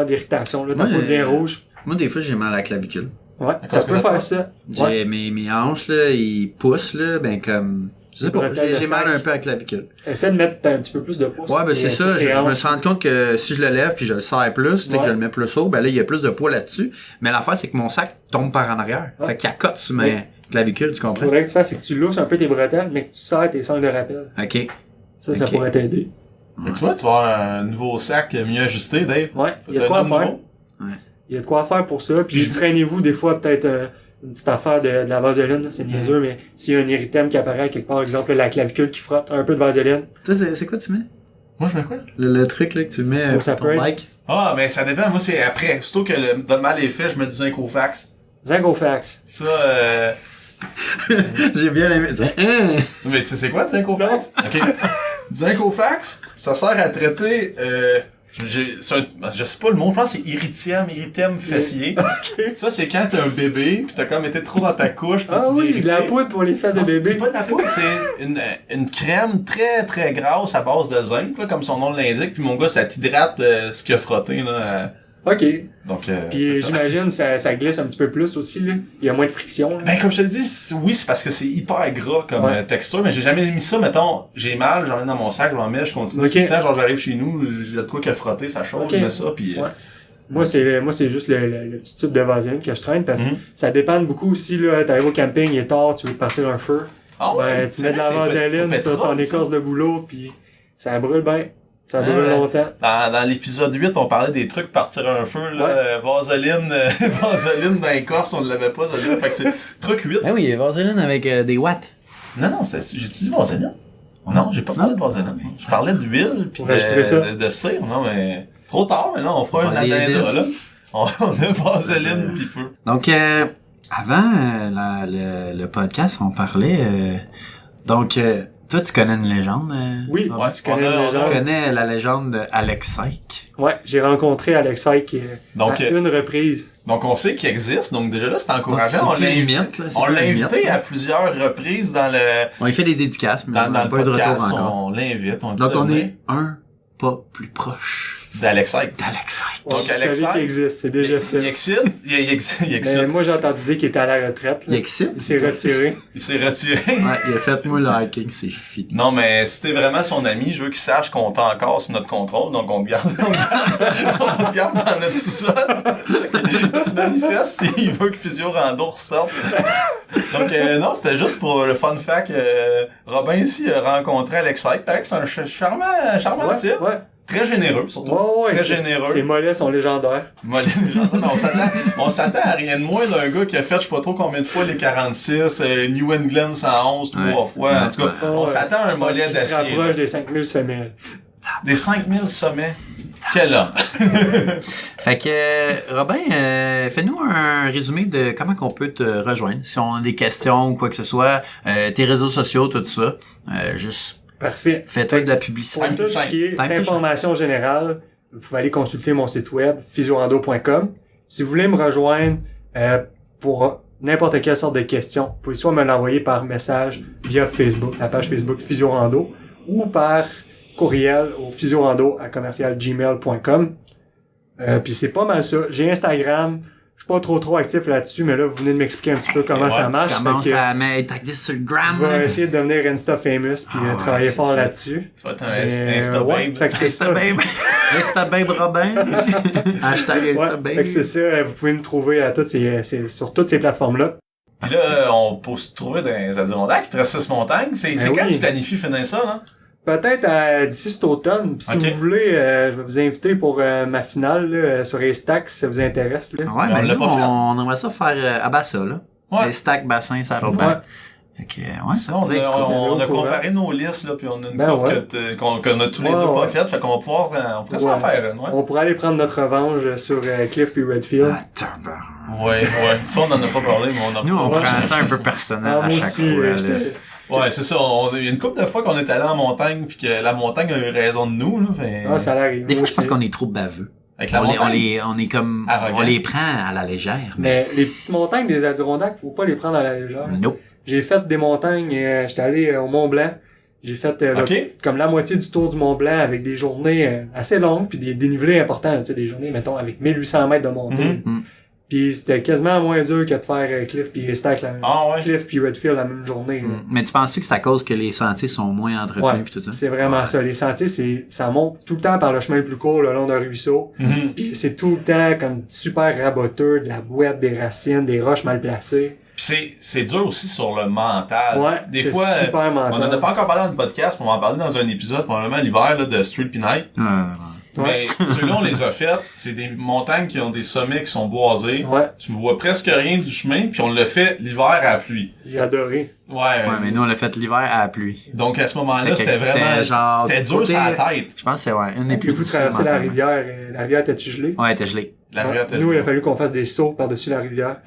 d'irritation, là, ta Ouais, peau devient rouge. Moi, des fois, j'ai mal à la clavicule. Ouais, À ça cause que peut ça faire passe. ça. Ouais. J'ai mes hanches, là, ils poussent, là, ben comme... Je sais pas, bretelles de j'ai mal sac. un peu à la clavicule. Essaie de mettre un petit peu plus de poids. Ouais, ben sur c'est tes- ça. sur tes Je me hanches. suis rendu compte que si je le lève puis je le serre plus, tu sais, que Ouais. je le mets plus haut, ben là, il y a plus de poids là-dessus. Mais l'affaire, c'est que mon sac tombe par en arrière. Ouais. Fait qu'il accote sur mes Ouais. clavicules, tu Ce qu'il comprends? faudrait que tu fasses, c'est que tu louches un peu tes bretelles, mais que tu serres tes sangles de rappel. OK. Ça Ok. pourrait t'aider. Mais tu vois, tu vas avoir un nouveau sac mieux ajusté, Dave. Ouais, il y a de T'as quoi un faire. nouveau? Il y a de quoi faire pour ça. Puis traînez-vous des fois peut-être une petite affaire de la vaseline, là, c'est niaiseux, mais s'il y a un érythème qui apparaît quelque part, par exemple la clavicule qui frotte, un peu de vaseline. Toi, c'est quoi tu mets? Moi, je mets quoi? Le truc là que tu mets Pour pour ça ton peut être. bike? Ah, mais ça dépend. Moi, c'est après. Surtout que le mal est fait, je mets du zinc au fax. Zincofax. Ça, J'ai bien aimé ça. Hein? mais tu sais c'est quoi, du zinc au fax? Ok. Du zinc au fax, ça sert à traiter, je sais pas le mot, je pense que c'est érythème fessier. Ok. Ça, c'est quand t'as un bébé, pis t'as comme été trop dans ta couche, pis Ah tu oui, viens de la irrité. poudre pour les fesses de Non, c'est bébé. pas de la poudre, c'est une crème très très grasse à base de zinc, là, comme son nom l'indique, puis mon gars, ça t'hydrate ce qu'il a frotté, là. Ok. Donc, Puis c'est ça. j'imagine ça glisse un petit peu plus aussi, là. Il y a moins de friction. Là. Ben, comme je te le dis, oui, c'est parce que c'est hyper gras comme Ouais. texture, mais j'ai jamais mis ça, mettons, j'ai mal, j'en ai dans mon sac, je m'en mets, je continue. Ok. Tout le temps, genre, j'arrive chez nous, j'ai de quoi que frotter, ça chauffe, Ok. je mets ça, puis Ouais. Moi, c'est juste le petit tube de vaseline que je traîne parce que Mhm. ça dépend beaucoup aussi, là. T'arrives au camping, il est tard, tu veux partir un feu. Ah ouais, Ben, tu mets de la vaseline sur ton écorce de boulot, puis ça brûle bien. Ça brûle ouais. longtemps. Dans l'épisode 8, on parlait des trucs partir un feu, là, Ouais. vaseline, vaseline dans les corses, on ne l'avait pas, ça veut dire, fait que c'est truc 8. Ah oui, vaseline avec des watts. Non, j'ai-tu dit vaseline? Non, j'ai pas parlé de vaseline. Je parlais d'huile, pis Pour ajouter ça. de cire, non, mais trop tard, mais là, on fera On un va les addenda, aider. là. On a vaseline pis feu. Donc, avant le podcast, on parlait... donc, toi, tu connais une légende? Oui, Robert? je connais on a- une Tu légende. connais la légende d'Alex Syke? Ouais, j'ai rencontré Alexei qui Donc, à une reprise. Donc, on sait qu'il existe, donc déjà là, c'est encourageant. Donc, On c'est l'a plus invité, limite, là, c'est on plus l'a limite, invité là. à plusieurs reprises dans le, On y fait des dédicaces, mais on dans n'a le pas eu de podcast. retour encore. On l'invite, on dit Donc, on demain, est un pas plus proche d'Alexei. d'Alex Syke. Donc, Vous Alexei, savez qu'il existe, c'est déjà ça. Il excite, il excite. Mais moi, j'ai entendu dire qu'il était à la retraite. Il Là. excite? Il s'est retiré. Il s'est retiré. Ouais, il a fait moi le hiking, c'est fini. Non, mais si t'es vraiment son ami, je veux qu'il sache qu'on t'a encore sous notre contrôle, donc on te garde, on te garde dans notre sous-sol. Il se manifeste s'il veut que Physio Rando ressorte. Donc, non, c'était juste pour le fun fact. Robin ici a rencontré Alexei. Pareil que c'est un charmant Ouais, type. ouais. Très généreux, surtout. Ouais, Très c'est- généreux. Ses mollets sont légendaires. Moi, mais on s'attend à rien de moins d'un gars qui a fait je sais pas trop combien de fois les 46, New England 111 trois Ouais. fois. En tout cas, Ouais. on Ouais. s'attend à un Je pense mollet qu'il se d'acier. rapproche des 5000 semelles. Des 5000 sommets. Quel homme. Fait que, Robin, fais-nous un résumé de comment qu'on peut te rejoindre. Si on a des questions ou quoi que ce soit, tes réseaux sociaux, tout ça. Juste, Parfait. fais-toi de la publicité. Pour tout ce qui est Time to shine. information générale, vous pouvez aller consulter mon site web, physiorando.com. Si vous voulez me rejoindre pour n'importe quelle sorte de questions, vous pouvez soit me l'envoyer par message via Facebook, la page Facebook Physiorando, ou par courriel au physiorando@gmail.com. Puis c'est pas mal ça. J'ai Instagram. Je suis pas trop actif là-dessus, mais là, vous venez de m'expliquer un petit peu comment Ouais, ça marche. Je commence fait que à mettre actif sur le gram. je vais là. essayer de devenir Insta famous puis Ah ouais, travailler c'est fort ça. là-dessus. Tu vas être un Mais, Insta ouais, babe. fait que c'est ça. Instababe. Instababe Robin. Hashtag Ouais, Instababe. fait que c'est ça. Vous pouvez me trouver à sur toutes ces plateformes-là. Puis là, on peut se trouver dans les Adirondacks, il te reste 6 montagnes. C'est quand oui. tu planifies finir ça, là? Peut-être d'ici cet automne. Puis si Ok. vous voulez, je vais vous inviter pour ma finale là, sur Haystack si ça vous intéresse. Là. Ouais, Mais on mais l'a nous, pas fait. on aimerait ça faire à Bassa, là. Ouais. Les stacks, bassin, ça Ouais. Robert. Fait que, ouais, Ça, on pourrait être cool. on a au courant. comparé nos listes, là, puis on a une Ben couple ouais. qu'on a tous les Ouais, deux pas ouais. faites, fait qu'on va pouvoir, on pourrait s'en Ouais. faire une, ouais. On pourrait aller prendre notre revanche sur Cliff puis Redfield. Ah, tabarnak. Ouais. Ça, on en a pas parlé, mais on a Nous, on Ouais. prend ça un peu personnel Ah, à moi chaque aussi, fois. là. j'étais- Ouais, c'est ça. Il y a une couple de fois qu'on est allé en montagne, puis que la montagne a eu raison de nous, là, fait... Ah, ça l'arrive. Des moi fois, je pense aussi. qu'on est trop baveux. Avec la On montagne. est comme, Arrogant. on les prend à la légère, mais Mais les petites montagnes des Adirondacks, faut pas les prendre à la légère. nope. J'ai fait des montagnes, j'étais allé au Mont Blanc. J'ai fait Ok. comme la moitié du tour du Mont Blanc avec des journées assez longues puis des dénivelés importants, tu sais, des journées, mettons, avec 1800 mètres de montée. Mhm. Mhm. Puis c'était quasiment moins dur que de faire Cliff puis Stack Cliff puis Redfield la même journée. Là. Mais tu penses que c'est à cause que les sentiers sont moins entretenus pis tout ça? C'est vraiment ça. Les sentiers, ça monte tout le temps par le chemin le plus court, le long d'un ruisseau. Puis c'est tout le temps comme super raboteux, de la boîte, des racines, des roches mal placées. Puis c'est dur aussi sur le mental. Ouais, des c'est fois, super mental. on en a pas encore parlé dans le podcast, mais on va en parler dans un épisode, probablement l'hiver, là, de Street Night. Mais ceux-là, on les a fait. C'est des montagnes qui ont des sommets qui sont boisés. Ouais. Tu vois presque rien du chemin, puis on l'a fait l'hiver à la pluie. J'ai adoré. Ouais, mais nous, on l'a fait l'hiver à la pluie. Donc, à ce moment-là, c'était vraiment... genre... C'était dur sur la tête. Je pense que c'est une des plus Vous traversez la rivière. La rivière était-tu gelée? Ouais, elle était gelée. Nous, il a fallu qu'on fasse des sauts par-dessus la rivière.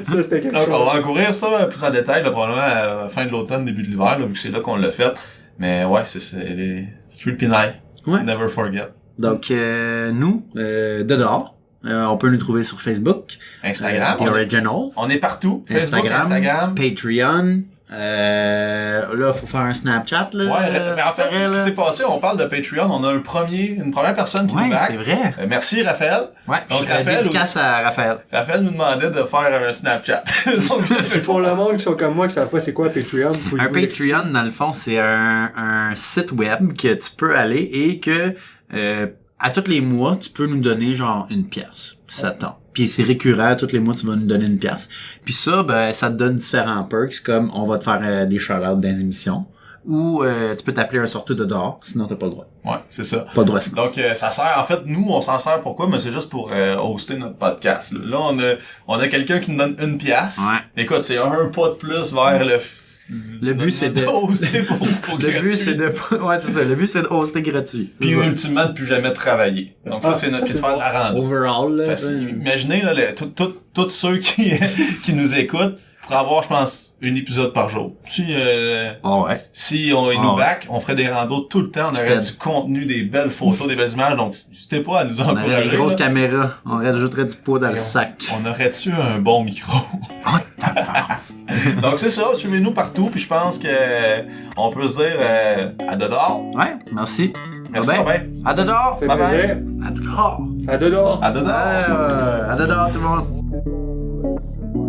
Ça, c'était quelque chose. Donc, on va courir ça plus en détail, là, probablement à la fin de l'automne, début de l'hiver, là, vu que c'est là qu'on l'a fait. Mais ouais, c'est les Street Night. Ouais. Never forget. Donc, nous, Dedor, on peut nous trouver sur Facebook. Instagram. The Original. On est partout. Facebook, Instagram. Patreon. Là, faut faire un Snapchat, là. Ouais, mais en fait, ce qui s'est passé, on parle de Patreon, on a une première personne qui nous back. C'est vrai. Merci, Raphaël. Ouais, donc Raphaël dédicace à Raphaël. Raphaël nous demandait de faire un Snapchat. Donc, c'est pour le monde qui sont comme moi qui savent pas c'est quoi Patreon. Un Patreon, dans le fond, c'est un site web que tu peux aller et que à tous les mois, tu peux nous donner genre une pièce. Ça tente. Puis c'est récurrent, tous les mois, tu vas nous donner une pièce. Puis ça, ben, ça te donne différents perks, comme on va te faire des shout-outs dans les émissions, ou tu peux t'appeler un sorteur de dehors, sinon t'as pas le droit. Ouais, c'est ça. Pas le droit sinon. Donc ça sert, en fait, nous, on s'en sert pourquoi? Mais c'est juste pour hoster notre podcast. Là, on a quelqu'un qui nous donne une pièce. Ouais. Écoute, c'est un pas de plus vers le but, c'est de hoster pour le but, c'est de ouais, c'est ça. Le but, c'est de hoster gratuit. Puis ultimement, de plus jamais travailler. Donc ça, c'est notre, c'est de faire la rando. Overall, là. Imaginez, là, tous ceux qui nous écoutent, pour avoir, je pense, un épisode par jour. Si si ils nous back, on ferait des randos tout le temps, on aurait du contenu, des belles photos, des belles images, donc n'hésitez pas à nous encourager. On aurait des grosses caméras, on rajouterait du poids dans le sac. On aurait-tu un bon micro? Oh, tabarnak. Donc c'est ça, suivez-nous partout, puis je pense que on peut se dire à dedans. Ouais, merci. Merci Robin. À dedans. Bye bye. À dedans. À dedans. À dedans. À dedans tout le monde.